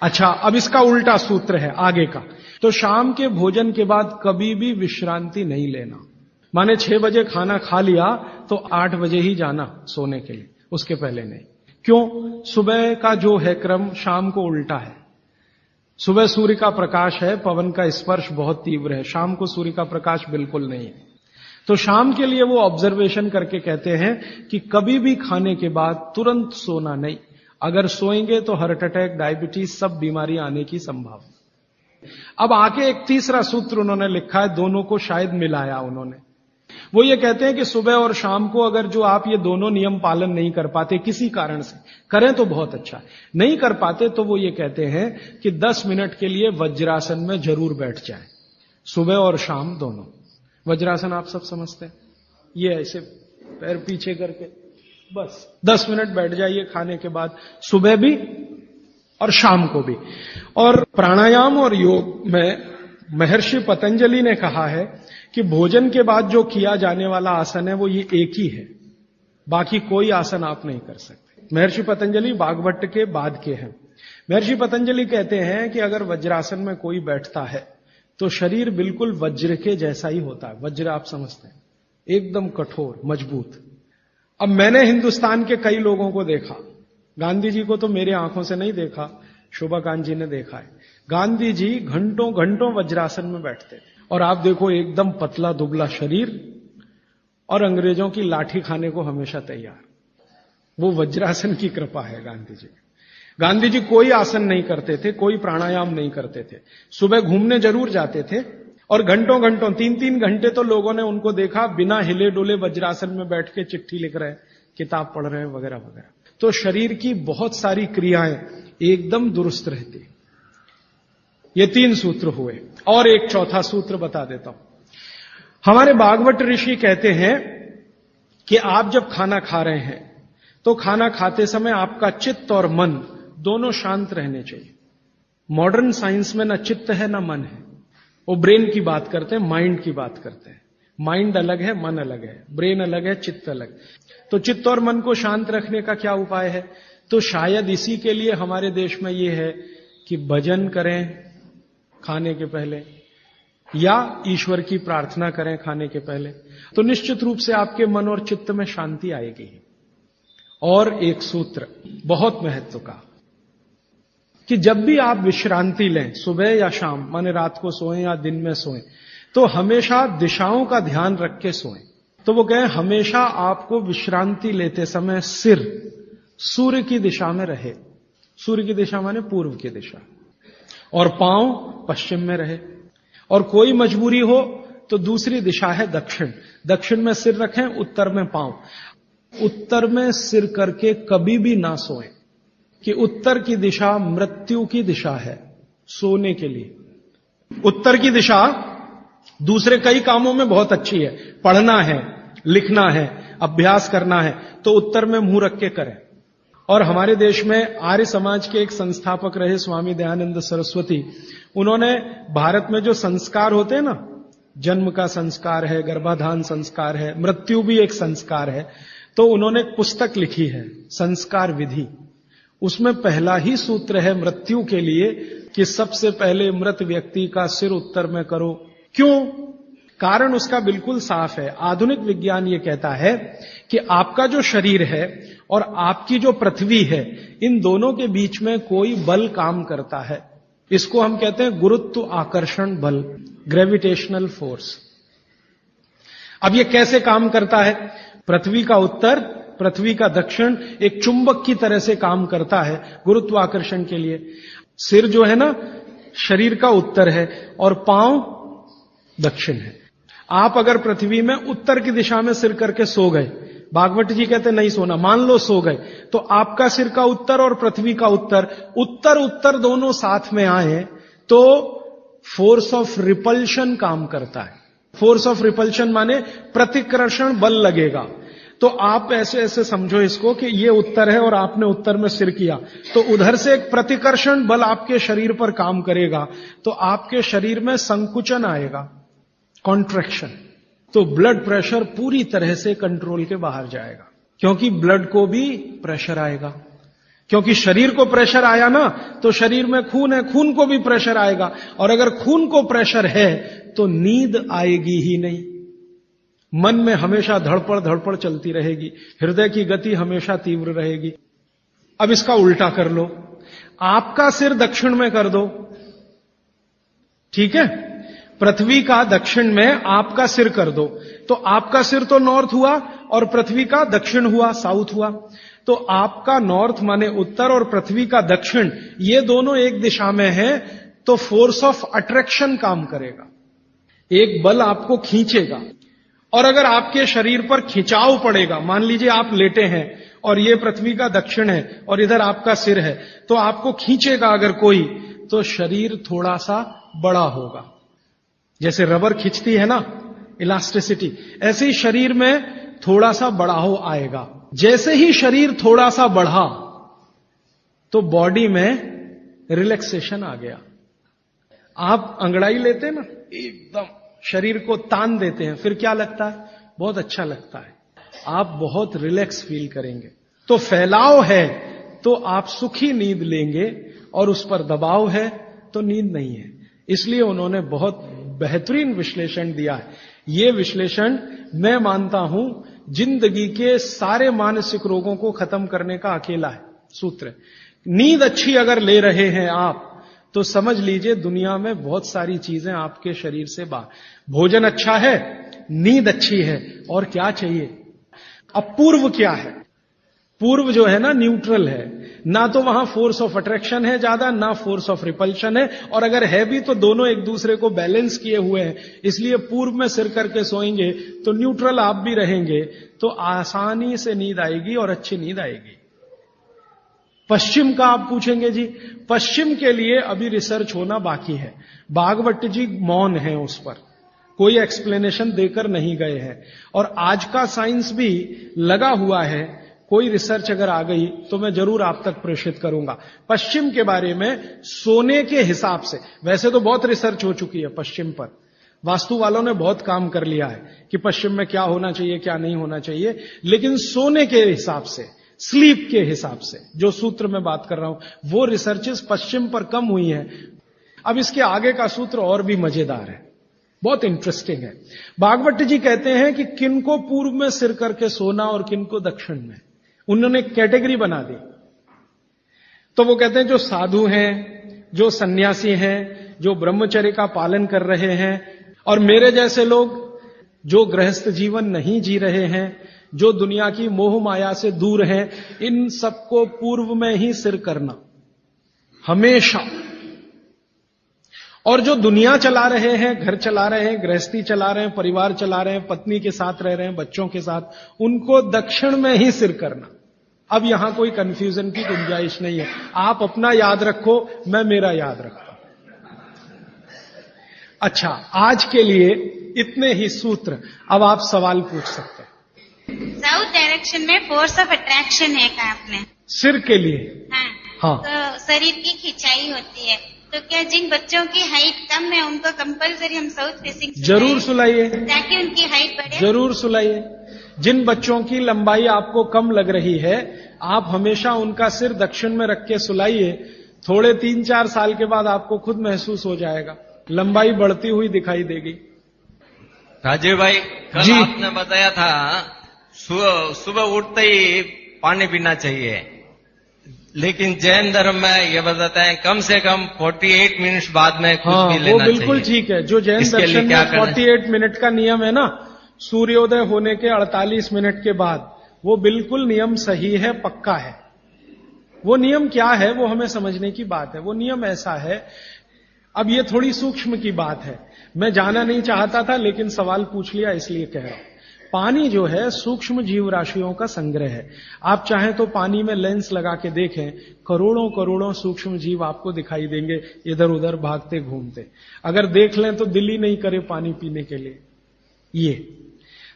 अच्छा, अब इसका उल्टा सूत्र है आगे का। तो शाम के भोजन के बाद कभी भी विश्रांति नहीं लेना। माने 6 बजे खाना खा लिया तो 8 बजे ही जाना सोने के लिए, उसके पहले नहीं। क्यों? सुबह का जो है क्रम शाम को उल्टा है। सुबह सूर्य का प्रकाश है, पवन का स्पर्श बहुत तीव्र है, शाम को सूर्य का प्रकाश बिल्कुल नहीं है। तो शाम के लिए वो ऑब्जर्वेशन करके कहते हैं कि कभी भी खाने के बाद तुरंत सोना नहीं। अगर सोएंगे तो हार्ट अटैक, डायबिटीज, सब बीमारी आने की संभावना। अब आके एक तीसरा सूत्र उन्होंने लिखा है, दोनों को शायद मिलाया उन्होंने। वो ये कहते हैं कि सुबह और शाम को अगर जो आप ये दोनों नियम पालन नहीं कर पाते, किसी कारण से करें तो बहुत अच्छा, नहीं कर पाते तो वो ये कहते हैं कि 10 मिनट के लिए वज्रासन में जरूर बैठ जाए, सुबह और शाम दोनों। वज्रासन आप सब समझते हैं, ये ऐसे पैर पीछे करके बस 10 मिनट बैठ जाइए खाने के बाद, सुबह भी और शाम को भी। और प्राणायाम और योग में महर्षि पतंजलि ने कहा है कि भोजन के बाद जो किया जाने वाला आसन है वो ये एक ही है, बाकी कोई आसन आप नहीं कर सकते। महर्षि पतंजलि बागभट्ट के बाद के हैं। महर्षि पतंजलि कहते हैं कि अगर वज्रासन में कोई बैठता है तो शरीर बिल्कुल वज्र के जैसा ही होता है। वज्र आप समझते हैं, एकदम कठोर मजबूत। अब मैंने हिंदुस्तान के कई लोगों को देखा, गांधी जी को तो मेरे आंखों से नहीं देखा, शोभाकांत जी ने देखा है। गांधी जी घंटों घंटों वज्रासन में बैठते थे और आप देखो एकदम पतला दुबला शरीर और अंग्रेजों की लाठी खाने को हमेशा तैयार। वो वज्रासन की कृपा है गांधी जी। गांधी जी कोई आसन नहीं करते थे, कोई प्राणायाम नहीं करते थे। सुबह घूमने जरूर जाते थे और घंटों घंटों 3-3 घंटे तो लोगों ने उनको देखा बिना हिले डोले वज्रासन में बैठ के चिट्ठी लिख रहे, किताब पढ़ रहे वगैरह वगैरह। तो शरीर की बहुत सारी क्रियाएं एकदम दुरुस्त रहती। ये 3 सूत्र हुए और एक चौथा सूत्र बता देता हूं। हमारे भागवत ऋषि कहते हैं कि आप जब खाना खा रहे हैं तो खाना खाते समय आपका चित्त और मन दोनों शांत रहने चाहिए। मॉडर्न साइंस में ना चित्त है ना मन है, वो ब्रेन की बात करते हैं, माइंड की बात करते हैं। माइंड अलग है, मन अलग है, ब्रेन अलग है, चित्त अलग। तो चित्त और मन को शांत रखने का क्या उपाय है? तो शायद इसी के लिए हमारे देश में ये है कि भजन करें खाने के पहले या ईश्वर की प्रार्थना करें खाने के पहले, तो निश्चित रूप से आपके मन और चित्त में शांति आएगी। और एक सूत्र बहुत महत्व का, कि जब भी आप विश्रांति लें, सुबह या शाम, माने रात को सोएं या दिन में सोएं, तो हमेशा दिशाओं का ध्यान रख के सोएं। तो वो कहें हमेशा आपको विश्रांति लेते समय सिर सूर्य की दिशा में रहे। सूर्य की दिशा माने पूर्व की दिशा, और पांव पश्चिम में रहे। और कोई मजबूरी हो तो दूसरी दिशा है दक्षिण, दक्षिण में सिर रखें, उत्तर में पांव। उत्तर में सिर करके कभी भी ना सोएं, कि उत्तर की दिशा मृत्यु की दिशा है सोने के लिए। उत्तर की दिशा दूसरे कई कामों में बहुत अच्छी है, पढ़ना है, लिखना है, अभ्यास करना है, तो उत्तर में मुंह रख के करें। और हमारे देश में आर्य समाज के एक संस्थापक रहे स्वामी दयानंद सरस्वती, उन्होंने भारत में जो संस्कार होते हैं ना, जन्म का संस्कार है, गर्भाधान संस्कार है, मृत्यु भी एक संस्कार है, तो उन्होंने एक पुस्तक लिखी है संस्कार विधि। उसमें पहला ही सूत्र है मृत्यु के लिए कि सबसे पहले मृत व्यक्ति का सिर उत्तर में करो। क्यों? कारण उसका बिल्कुल साफ है। आधुनिक विज्ञान ये कहता है कि आपका जो शरीर है और आपकी जो पृथ्वी है, इन दोनों के बीच में कोई बल काम करता है। इसको हम कहते हैं गुरुत्व आकर्षण बल, ग्रेविटेशनल फोर्स। अब ये कैसे काम करता है? पृथ्वी का उत्तर, पृथ्वी का दक्षिण एक चुंबक की तरह से काम करता है गुरुत्वाकर्षण के लिए। सिर जो है ना, शरीर का उत्तर है और पांव दक्षिण है। आप अगर पृथ्वी में उत्तर की दिशा में सिर करके सो गए, भागवत जी कहते नहीं सोना, मान लो सो गए, तो आपका सिर का उत्तर और पृथ्वी का उत्तर, उत्तर उत्तर दोनों साथ में आए तो फोर्स ऑफ रिपल्शन काम करता है। फोर्स ऑफ रिपल्शन माने प्रतिकर्षण बल लगेगा। तो आप ऐसे ऐसे समझो इसको कि ये उत्तर है और आपने उत्तर में सिर किया, तो उधर से एक प्रतिकर्षण बल आपके शरीर पर काम करेगा, तो आपके शरीर में संकुचन आएगा, कॉन्ट्रैक्शन। तो ब्लड प्रेशर पूरी तरह से कंट्रोल के बाहर जाएगा, क्योंकि ब्लड को भी प्रेशर आएगा। क्योंकि शरीर को प्रेशर आया ना, तो शरीर में खून है, खून को भी प्रेशर आएगा, और अगर खून को प्रेशर है तो नींद आएगी ही नहीं। मन में हमेशा धड़पड़ चलती रहेगी, हृदय की गति हमेशा तीव्र रहेगी। अब इसका उल्टा कर लो, आपका सिर दक्षिण में कर दो, ठीक है? पृथ्वी का दक्षिण में आपका सिर कर दो, तो आपका सिर तो नॉर्थ हुआ और पृथ्वी का दक्षिण हुआ, साउथ हुआ। तो आपका नॉर्थ माने उत्तर और पृथ्वी का दक्षिण, ये दोनों एक दिशा में है, तो फोर्स ऑफ अट्रैक्शन काम करेगा, एक बल आपको खींचेगा। और अगर आपके शरीर पर खिंचाव पड़ेगा, मान लीजिए आप लेटे हैं और ये पृथ्वी का दक्षिण है और इधर आपका सिर है, तो आपको खींचेगा अगर कोई, तो शरीर थोड़ा सा बड़ा होगा। जैसे रबर खींचती है ना, इलास्टिसिटी, ऐसे ही शरीर में थोड़ा सा बढ़ाव आएगा। जैसे ही शरीर थोड़ा सा बढ़ा तो बॉडी में रिलैक्सेशन आ गया। आप अंगड़ाई लेते ना, एकदम शरीर को तान देते हैं, फिर क्या लगता है? बहुत अच्छा लगता है, आप बहुत रिलैक्स फील करेंगे। तो फैलाव है तो आप सुखी नींद लेंगे, और उस पर दबाव है तो नींद नहीं है। इसलिए उन्होंने बहुत बेहतरीन विश्लेषण दिया है। यह विश्लेषण मैं मानता हूं जिंदगी के सारे मानसिक रोगों को खत्म करने का अकेला है सूत्र। नींद अच्छी अगर ले रहे हैं आप, तो समझ लीजिए दुनिया में बहुत सारी चीजें आपके शरीर से बाहर। भोजन अच्छा है, नींद अच्छी है, और क्या चाहिए? अब पूर्व क्या है? पूर्व जो है ना, न्यूट्रल है, ना तो वहां फोर्स ऑफ अट्रैक्शन है ज्यादा, ना फोर्स ऑफ रिपल्शन है, और अगर है भी तो दोनों एक दूसरे को बैलेंस किए हुए हैं। इसलिए पूर्व में सिर करके सोएंगे तो न्यूट्रल आप भी रहेंगे, तो आसानी से नींद आएगी और अच्छी नींद आएगी। पश्चिम का आप पूछेंगे जी, पश्चिम के लिए अभी रिसर्च होना बाकी है। भागवत जी मौन है उस पर, कोई एक्सप्लेनेशन देकर नहीं गए हैं, और आज का साइंस भी लगा हुआ है। कोई रिसर्च अगर आ गई तो मैं जरूर आप तक प्रेषित करूंगा पश्चिम के बारे में। सोने के हिसाब से वैसे तो बहुत रिसर्च हो चुकी है पश्चिम पर, वास्तु वालों ने बहुत काम कर लिया है कि पश्चिम में क्या होना चाहिए क्या नहीं होना चाहिए, लेकिन सोने के हिसाब से, स्लीप के हिसाब से जो सूत्र में बात कर रहा हूं, वो रिसर्चेस पश्चिम पर कम हुई हैं। अब इसके आगे का सूत्र और भी मजेदार है, बहुत इंटरेस्टिंग है। भागवत जी कहते हैं कि किनको पूर्व में सिर करके सोना और किनको दक्षिण में, उन्होंने कैटेगरी बना दी। तो वो कहते हैं जो साधु हैं, जो सन्यासी हैं, जो ब्रह्मचर्य का पालन कर रहे हैं, और मेरे जैसे लोग जो गृहस्थ जीवन नहीं जी रहे हैं, जो दुनिया की मोह माया से दूर हैं, इन सबको पूर्व में ही सिर करना हमेशा। और जो दुनिया चला रहे हैं, घर चला रहे हैं, गृहस्थी चला रहे हैं, परिवार चला रहे हैं, पत्नी के साथ रह रहे हैं, बच्चों के साथ, उनको दक्षिण में ही सिर करना। अब यहां कोई कंफ्यूजन की गुंजाइश नहीं है, आप अपना याद रखो, मैं मेरा याद रखता हूं। अच्छा, आज के लिए इतने ही सूत्र। अब आप सवाल पूछ सकते हैं। साउथ डायरेक्शन में फोर्स ऑफ अट्रैक्शन है कहा आपने? सिर के लिए? हाँ। तो शरीर की खिंचाई होती है, तो क्या जिन बच्चों की हाइट कम है उनको कंपलसरी हम साउथ फेसिंग जरूर सुलाइए, ताकि उनकी हाइट बढ़े? जरूर सुलाइए। जिन बच्चों की लंबाई आपको कम लग रही है, आप हमेशा उनका सिर दक्षिण में रख के सुलाइए। थोड़े 3-4 साल के बाद आपको खुद महसूस हो जाएगा, लंबाई बढ़ती हुई दिखाई देगी। राजीव भाई, कल जी। आपने बताया था सुबह उठते ही पानी पीना चाहिए, लेकिन जैन धर्म में ये बताते हैं कम से कम 48 मिनट बाद में कुछ भी वो लेना बिल्कुल चाहिए। ठीक है। जो जैन इसके लिए दर्शन क्या में करना 48 मिनट का नियम है ना, सूर्योदय होने के 48 मिनट के बाद, वो बिल्कुल नियम सही है, पक्का है। वो नियम क्या है वो हमें समझने की बात है। वो नियम ऐसा है, अब ये थोड़ी सूक्ष्म की बात है, मैं जाना नहीं चाहता था लेकिन सवाल पूछ लिया इसलिए कह रहा हूं। पानी जो है सूक्ष्म जीव राशियों का संग्रह है। आप चाहें तो पानी में लेंस लगा के देखें, करोड़ों करोड़ों सूक्ष्म जीव आपको दिखाई देंगे इधर उधर भागते घूमते। अगर देख लें तो दिल ही नहीं करे पानी पीने के लिए। ये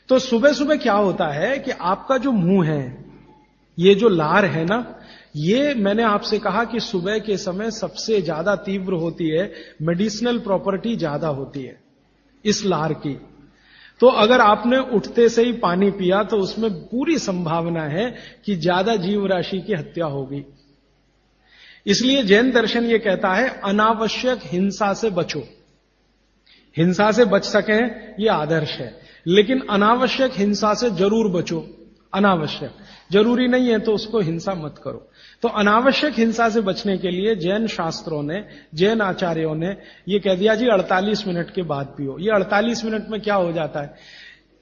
तो सुबह सुबह क्या होता है कि आपका जो मुंह है, ये जो लार है ना, ये मैंने आपसे कहा कि सुबह के समय सबसे ज्यादा तीव्र होती है, मेडिसिनल प्रॉपर्टी ज्यादा होती है इस लार की। तो अगर आपने उठते से ही पानी पिया तो उसमें पूरी संभावना है कि ज्यादा जीव राशि की हत्या होगी। इसलिए जैन दर्शन ये कहता है अनावश्यक हिंसा से बचो। हिंसा से बच सकें ये आदर्श है, लेकिन अनावश्यक हिंसा से जरूर बचो। अनावश्यक, जरूरी नहीं है तो उसको हिंसा मत करो। तो अनावश्यक हिंसा से बचने के लिए जैन शास्त्रों ने, जैन आचार्यों ने ये कह दिया जी 48 मिनट के बाद पियो। ये 48 मिनट में क्या हो जाता है,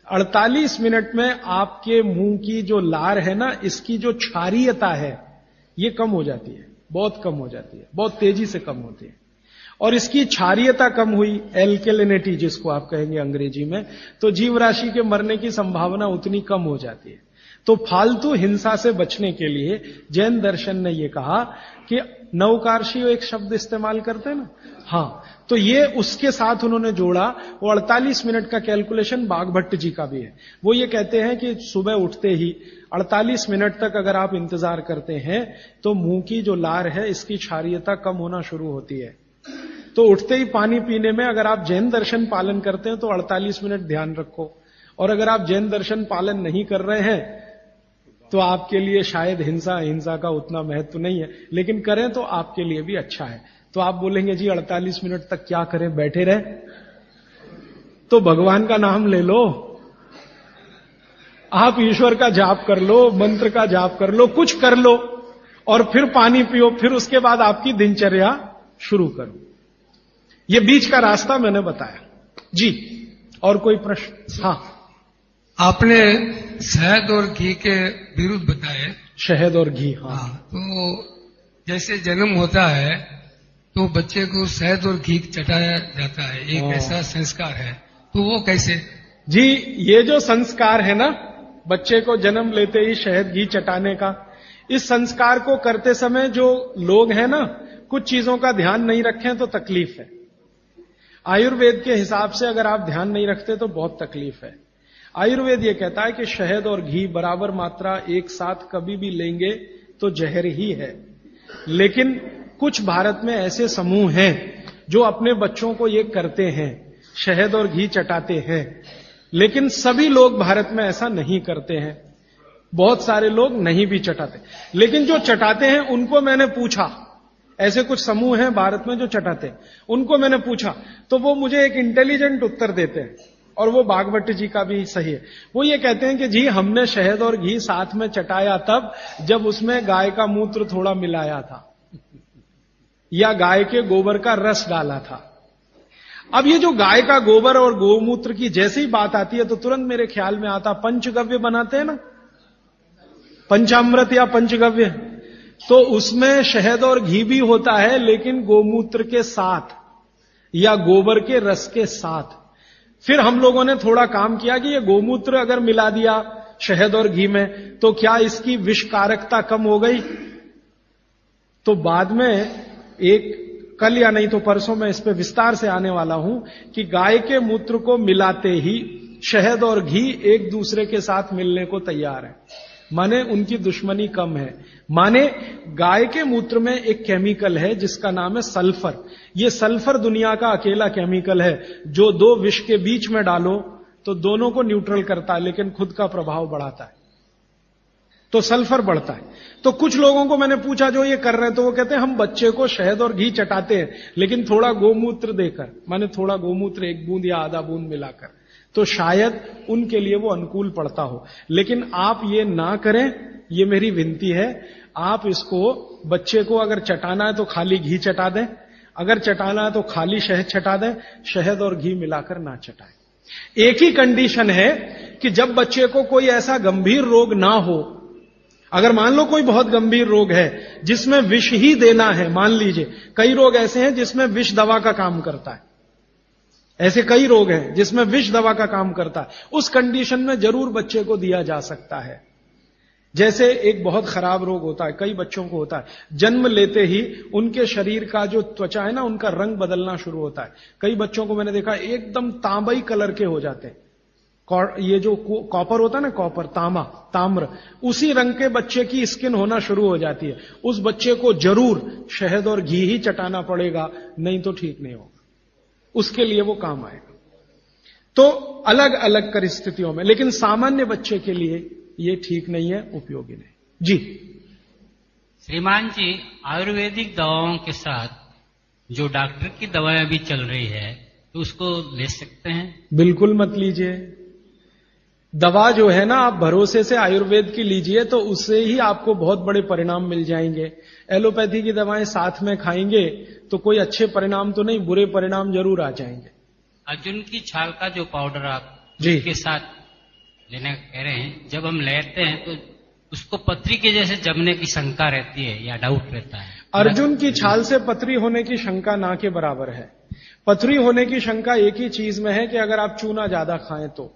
48 मिनट में आपके मुंह की जो लार है ना, इसकी जो क्षारीयता है ये कम हो जाती है, बहुत कम हो जाती है, बहुत तेजी से कम होती है। और इसकी क्षारीयता कम हुई, एल्केलिनिटी जिसको आप कहेंगे अंग्रेजी में, तो जीव राशि के मरने की संभावना उतनी कम हो जाती है। तो फालतू हिंसा से बचने के लिए जैन दर्शन ने यह कहा कि नवकार्षियों एक शब्द इस्तेमाल करते हैं ना, हाँ, तो ये उसके साथ उन्होंने जोड़ा। वो 48 मिनट का कैलकुलेशन बागभट्ट जी का भी है। वो ये कहते हैं कि सुबह उठते ही 48 मिनट तक अगर आप इंतजार करते हैं तो मुंह की जो लार है इसकी क्षारीयता कम होना शुरू होती है। तो उठते ही पानी पीने में अगर आप जैन दर्शन पालन करते हैं तो 48 मिनट ध्यान रखो, और अगर आप जैन दर्शन पालन नहीं कर रहे हैं तो आपके लिए शायद हिंसा का उतना महत्व नहीं है, लेकिन करें तो आपके लिए भी अच्छा है। तो आप बोलेंगे जी 48 मिनट तक क्या करें, बैठे रहे? तो भगवान का नाम ले लो, आप ईश्वर का जाप कर लो, मंत्र का जाप कर लो, कुछ कर लो, और फिर पानी पियो, फिर उसके बाद आपकी दिनचर्या शुरू करो। ये बीच का रास्ता मैंने बताया जी। और कोई प्रश्न? हाँ, आपने शहद और घी के विरुद्ध बताए। शहद और घी, हाँ। तो जैसे जन्म होता है तो बच्चे को शहद और घी चटाया जाता है, एक ऐसा संस्कार है, तो वो कैसे? जी, ये जो संस्कार है ना, बच्चे को जन्म लेते ही शहद घी चटाने का, इस संस्कार को करते समय जो लोग हैं ना, कुछ चीजों का ध्यान नहीं रखें तो तकलीफ है। आयुर्वेद के हिसाब से अगर आप ध्यान नहीं रखते तो बहुत तकलीफ है। आयुर्वेद ये कहता है कि शहद और घी बराबर मात्रा एक साथ कभी भी लेंगे तो जहर ही है। लेकिन कुछ भारत में ऐसे समूह हैं जो अपने बच्चों को ये करते हैं, शहद और घी चटाते हैं, लेकिन सभी लोग भारत में ऐसा नहीं करते हैं। बहुत सारे लोग नहीं भी चटाते, लेकिन जो चटाते हैं उनको मैंने पूछा, ऐसे कुछ समूह हैं भारत में जो चटाते हैं, उनको मैंने पूछा तो वो मुझे एक इंटेलिजेंट उत्तर देते हैं, और वो बागभट्ट जी का भी सही है। वो ये कहते हैं कि जी हमने शहद और घी साथ में चटाया तब जब उसमें गाय का मूत्र थोड़ा मिलाया था या गाय के गोबर का रस डाला था। अब ये जो गाय का गोबर और गोमूत्र की जैसे ही बात आती है तो तुरंत मेरे ख्याल में आता, पंचगव्य बनाते हैं ना, पंचामृत या पंचगव्य, तो उसमें शहद और घी भी होता है, लेकिन गोमूत्र के साथ या गोबर के रस के साथ। फिर हम लोगों ने थोड़ा काम किया कि ये गोमूत्र अगर मिला दिया शहद और घी में तो क्या इसकी विषकारकता कम हो गई? तो बाद में एक कल या नहीं तो परसों में इस पे विस्तार से आने वाला हूं कि गाय के मूत्र को मिलाते ही शहद और घी एक दूसरे के साथ मिलने को तैयार है, माने उनकी दुश्मनी कम है। माने गाय के मूत्र में एक केमिकल है जिसका नाम है सल्फर। ये सल्फर दुनिया का अकेला केमिकल है जो दो विष के बीच में डालो तो दोनों को न्यूट्रल करता है, लेकिन खुद का प्रभाव बढ़ाता है, तो सल्फर बढ़ता है। तो कुछ लोगों को मैंने पूछा जो ये कर रहे हैं, तो वो कहते हैं हम बच्चे को शहद और घी चटाते हैं लेकिन थोड़ा गोमूत्र देकर, माने थोड़ा गोमूत्र एक बूंद या आधा बूंद मिलाकर, तो शायद उनके लिए वो अनुकूल पड़ता हो। लेकिन आप ये ना करें, ये मेरी विनती है। आप इसको, बच्चे को अगर चटाना है तो खाली घी चटा दें, अगर चटाना है तो खाली शहद चटा दें, शहद और घी मिलाकर ना चटाएं। एक ही कंडीशन है कि जब बच्चे को कोई ऐसा गंभीर रोग ना हो, अगर मान लो कोई बहुत गंभीर रोग है जिसमें विष ही देना है, मान लीजिए कई रोग ऐसे हैं जिसमें विष दवा का काम करता है, ऐसे कई रोग हैं जिसमें विष दवा का काम करता है, उस कंडीशन में जरूर बच्चे को दिया जा सकता है। जैसे एक बहुत खराब रोग होता है, कई बच्चों को होता है, जन्म लेते ही उनके शरीर का जो त्वचा है ना, उनका रंग बदलना शुरू होता है। कई बच्चों को मैंने देखा एकदम तांबई कलर के हो जाते हैं। ये जो कॉपर होता है ना, कॉपर, ताम्र, उसी रंग के बच्चे की स्किन होना शुरू हो जाती है। उस बच्चे को जरूर शहद और घी ही चटाना पड़ेगा, नहीं तो ठीक नहीं होगा, उसके लिए वो काम आएगा। तो अलग अलग परिस्थितियों में, लेकिन सामान्य बच्चे के लिए ये ठीक नहीं है, उपयोगी नहीं। जी श्रीमान जी, आयुर्वेदिक दवाओं के साथ जो डॉक्टर की दवाएं अभी चल रही है, तो उसको ले सकते हैं? बिल्कुल मत लीजिए। दवा जो है ना, आप भरोसे से आयुर्वेद की लीजिए तो उससे ही आपको बहुत बड़े परिणाम मिल जाएंगे। एलोपैथी की दवाएं साथ में खाएंगे तो कोई अच्छे परिणाम तो नहीं, बुरे परिणाम जरूर आ जाएंगे। अर्जुन की छाल का जो पाउडर आप जी के साथ लेने कह रहे हैं, जब हम लेते हैं तो उसको पथरी के जैसे जमने की शंका रहती है या डाउट रहता है? अर्जुन की छाल से पथरी होने की शंका ना के बराबर है। पथरी होने की शंका एक ही चीज में है कि अगर आप चूना ज्यादा खाएं तो।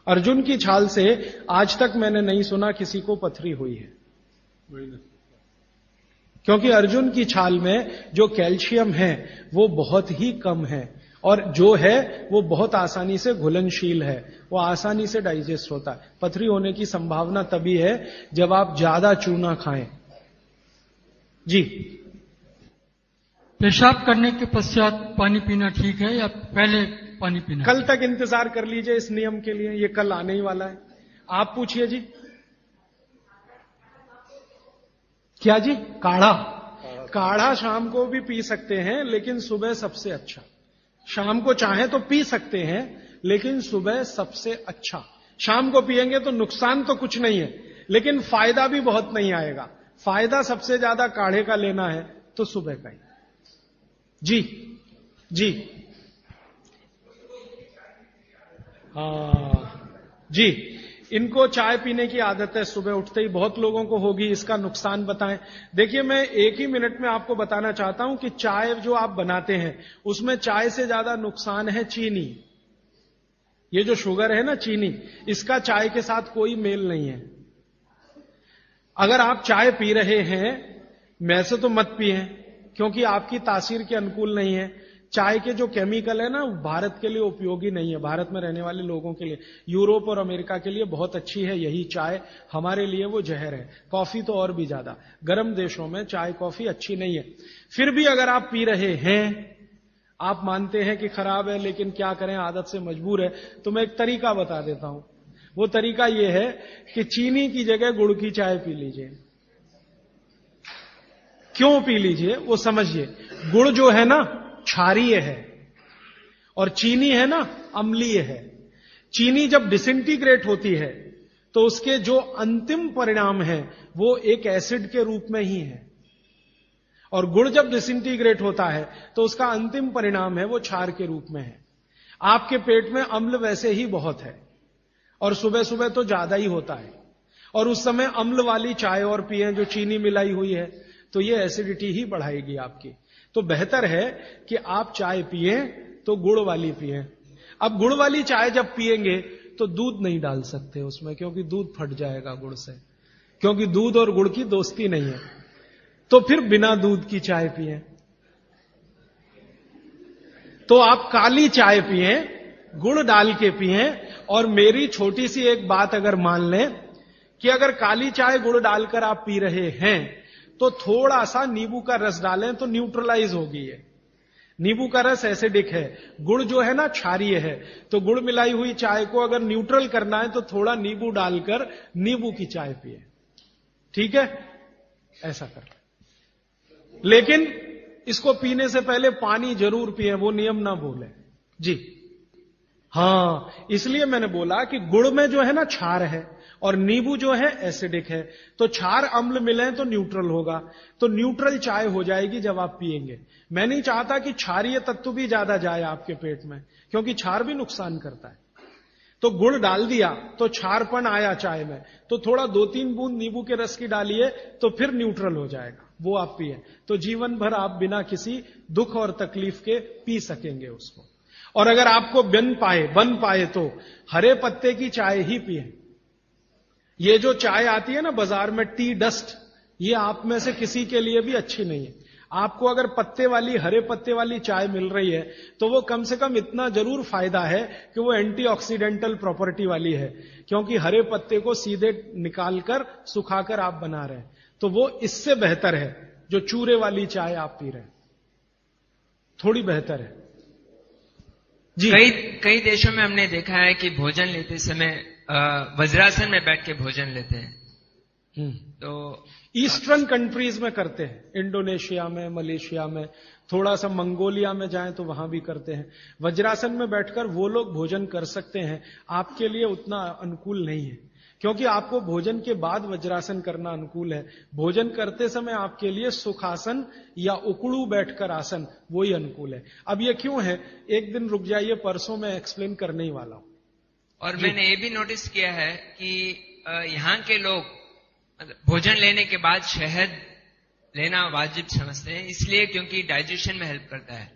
अर्जुन की छाल से आज तक मैंने नहीं सुना किसी को पथरी हुई है, क्योंकि अर्जुन की छाल में जो कैल्शियम है वो बहुत ही कम है, और जो है वो बहुत आसानी से घुलनशील है, वो आसानी से डाइजेस्ट होता है। पथरी होने की संभावना तभी है जब आप ज्यादा चूना खाएं। जी, पेशाब करने के पश्चात पानी पीना ठीक है या पहले पानी पीना? कल तक इंतजार कर लीजिए इस नियम के लिए, ये कल आने ही वाला है। आप पूछिए जी। क्या जी? काढ़ा शाम को भी पी सकते हैं, लेकिन सुबह सबसे अच्छा। शाम को चाहे तो पी सकते हैं, लेकिन सुबह सबसे अच्छा। शाम को पिएंगे तो नुकसान तो कुछ नहीं है, लेकिन फायदा भी बहुत नहीं आएगा। फायदा सबसे ज्यादा काढ़े का लेना है तो सुबह का ही। जी जी जी, इनको चाय पीने की आदत है सुबह उठते ही, बहुत लोगों को होगी। इसका नुकसान बताएं। देखिए, मैं एक ही मिनट में आपको बताना चाहता हूं कि चाय जो आप बनाते हैं उसमें चाय से ज्यादा नुकसान है चीनी। ये जो शुगर है ना, चीनी, इसका चाय के साथ कोई मेल नहीं है। अगर आप चाय पी रहे हैं, वैसे तो मत पिए, क्योंकि आपकी तासीर के अनुकूल नहीं है। चाय के जो केमिकल है ना, भारत के लिए उपयोगी नहीं है, भारत में रहने वाले लोगों के लिए। यूरोप और अमेरिका के लिए बहुत अच्छी है यही चाय, हमारे लिए वो जहर है। कॉफी तो और भी ज्यादा, गर्म देशों में चाय कॉफी अच्छी नहीं है। फिर भी अगर आप पी रहे हैं, आप मानते हैं कि खराब है, लेकिन क्या करें, आदत से मजबूर है, तो मैं एक तरीका बता देता हूं। वो तरीका यह है कि चीनी की जगह गुड़ की चाय पी लीजिए। क्यों पी लीजिए वो समझिए। गुड़ जो है ना क्षारीय है, और चीनी है ना अम्लीय है। चीनी जब डिसइंटीग्रेट होती है तो उसके जो अंतिम परिणाम है वो एक एसिड के रूप में ही है, और गुड़ जब डिसइंटीग्रेट होता है तो उसका अंतिम परिणाम है वो क्षार के रूप में है। आपके पेट में अम्ल वैसे ही बहुत है, और सुबह सुबह तो ज्यादा ही होता है, और उस समय अम्ल वाली चाय और पिए जो चीनी मिलाई हुई है, तो ये एसिडिटी ही बढ़ाएगी आपकी। तो बेहतर है कि आप चाय पिए तो गुड़ वाली पिए। अब गुड़ वाली चाय जब पिएंगे तो दूध नहीं डाल सकते उसमें, क्योंकि दूध फट जाएगा गुड़ से, क्योंकि दूध और गुड़ की दोस्ती नहीं है। तो फिर बिना दूध की चाय पिए। तो आप काली चाय पिए, गुड़ डाल के पिए। और मेरी छोटी सी एक बात अगर मान लें कि अगर काली चाय गुड़ डालकर आप पी रहे हैं तो थोड़ा सा नींबू का रस डालें तो न्यूट्रलाइज होगी ये। नींबू का रस एसिडिक है, गुड़ जो है ना क्षारीय है, तो गुड़ मिलाई हुई चाय को अगर न्यूट्रल करना है तो थोड़ा नींबू डालकर नींबू की चाय पिए। ठीक है, ऐसा कर। लेकिन इसको पीने से पहले पानी जरूर पिए, वो नियम ना भूलें। जी हाँ, इसलिए मैंने बोला कि गुड़ में जो है ना क्षार है और नींबू जो है एसिडिक है, तो क्षार अम्ल मिले तो न्यूट्रल होगा, तो न्यूट्रल चाय हो जाएगी जब आप पिएंगे। मैं नहीं चाहता कि क्षारीय तत्व भी ज्यादा जाए आपके पेट में, क्योंकि क्षार भी नुकसान करता है। तो गुड़ डाल दिया तो क्षारपन आया चाय में, तो थोड़ा 2-3 बूंद नींबू के रस की डालिए तो फिर न्यूट्रल हो जाएगा, वो आप पिए तो जीवन भर आप बिना किसी दुख और तकलीफ के पी सकेंगे उसको। और अगर आपको बन पाए तो हरे पत्ते की चाय ही पिए। ये जो चाय आती है ना बाजार में टी डस्ट, ये आप में से किसी के लिए भी अच्छी नहीं है। आपको अगर हरे पत्ते वाली चाय मिल रही है तो वो कम से कम इतना जरूर फायदा है कि वो एंटीऑक्सीडेंटल प्रॉपर्टी वाली है, क्योंकि हरे पत्ते को सीधे निकालकर सुखाकर आप बना रहे हैं, तो वो इससे बेहतर है जो चूरे वाली चाय आप पी रहे हैं, थोड़ी बेहतर है जी। कई देशों में हमने देखा है कि भोजन लेते समय वज्रासन में बैठ के भोजन लेते हैं। तो ईस्टर्न कंट्रीज में करते हैं, इंडोनेशिया में, मलेशिया में, थोड़ा सा मंगोलिया में जाएं तो वहां भी करते हैं। वज्रासन में बैठकर वो लोग भोजन कर सकते हैं, आपके लिए उतना अनुकूल नहीं है, क्योंकि आपको भोजन के बाद वज्रासन करना अनुकूल है। भोजन करते समय आपके लिए सुखासन या उकड़ू बैठकर आसन वही अनुकूल है। अब ये क्यों है, एक दिन रुक जाइए, परसों मैं एक्सप्लेन करने ही वाला हूं। और मैंने ये भी नोटिस किया है कि यहाँ के लोग भोजन लेने के बाद शहद लेना वाजिब समझते हैं, इसलिए क्योंकि डाइजेशन में हेल्प करता है।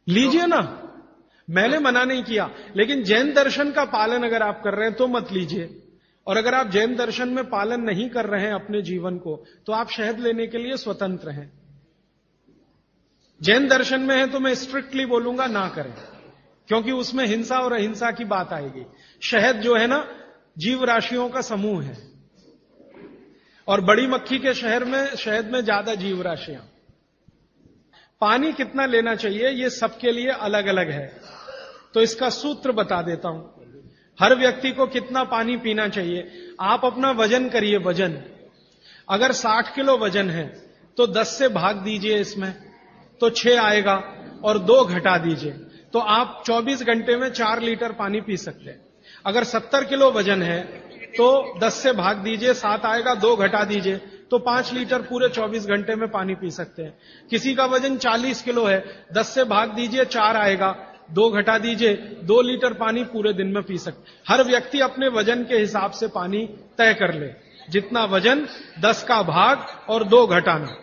लीजिए ना, मैंने मना नहीं किया, लेकिन जैन दर्शन का पालन अगर आप कर रहे हैं तो मत लीजिए, और अगर आप जैन दर्शन में पालन नहीं कर रहे हैं अपने जीवन को तो आप शहद लेने के लिए स्वतंत्र हैं। जैन दर्शन में है तो मैं स्ट्रिक्टली बोलूंगा ना करें, क्योंकि उसमें हिंसा और अहिंसा की बात आएगी। शहद जो है ना जीव राशियों का समूह है, और बड़ी मक्खी के शहद में ज्यादा जीव राशियां। पानी कितना लेना चाहिए ये सबके लिए अलग अलग है, तो इसका सूत्र बता देता हूं। हर व्यक्ति को कितना पानी पीना चाहिए, आप अपना वजन करिए। वजन अगर 60 किलो वजन है तो 10 से भाग दीजिए इसमें, तो 6 आएगा, और 2 घटा दीजिए, तो आप 24 घंटे में 4 लीटर पानी पी सकते हैं। अगर 70 किलो वजन है तो 10 से भाग दीजिए, 7 आएगा, 2 घटा दीजिए, तो 5 लीटर पूरे 24 घंटे में पानी पी सकते हैं। किसी का वजन 40 किलो है, 10 से भाग दीजिए, 4 आएगा, 2 घटा दीजिए, 2 लीटर पानी पूरे दिन में पी सकते। हर व्यक्ति अपने वजन के हिसाब से पानी तय कर ले, जितना वजन 10 का भाग और 2 घटाना।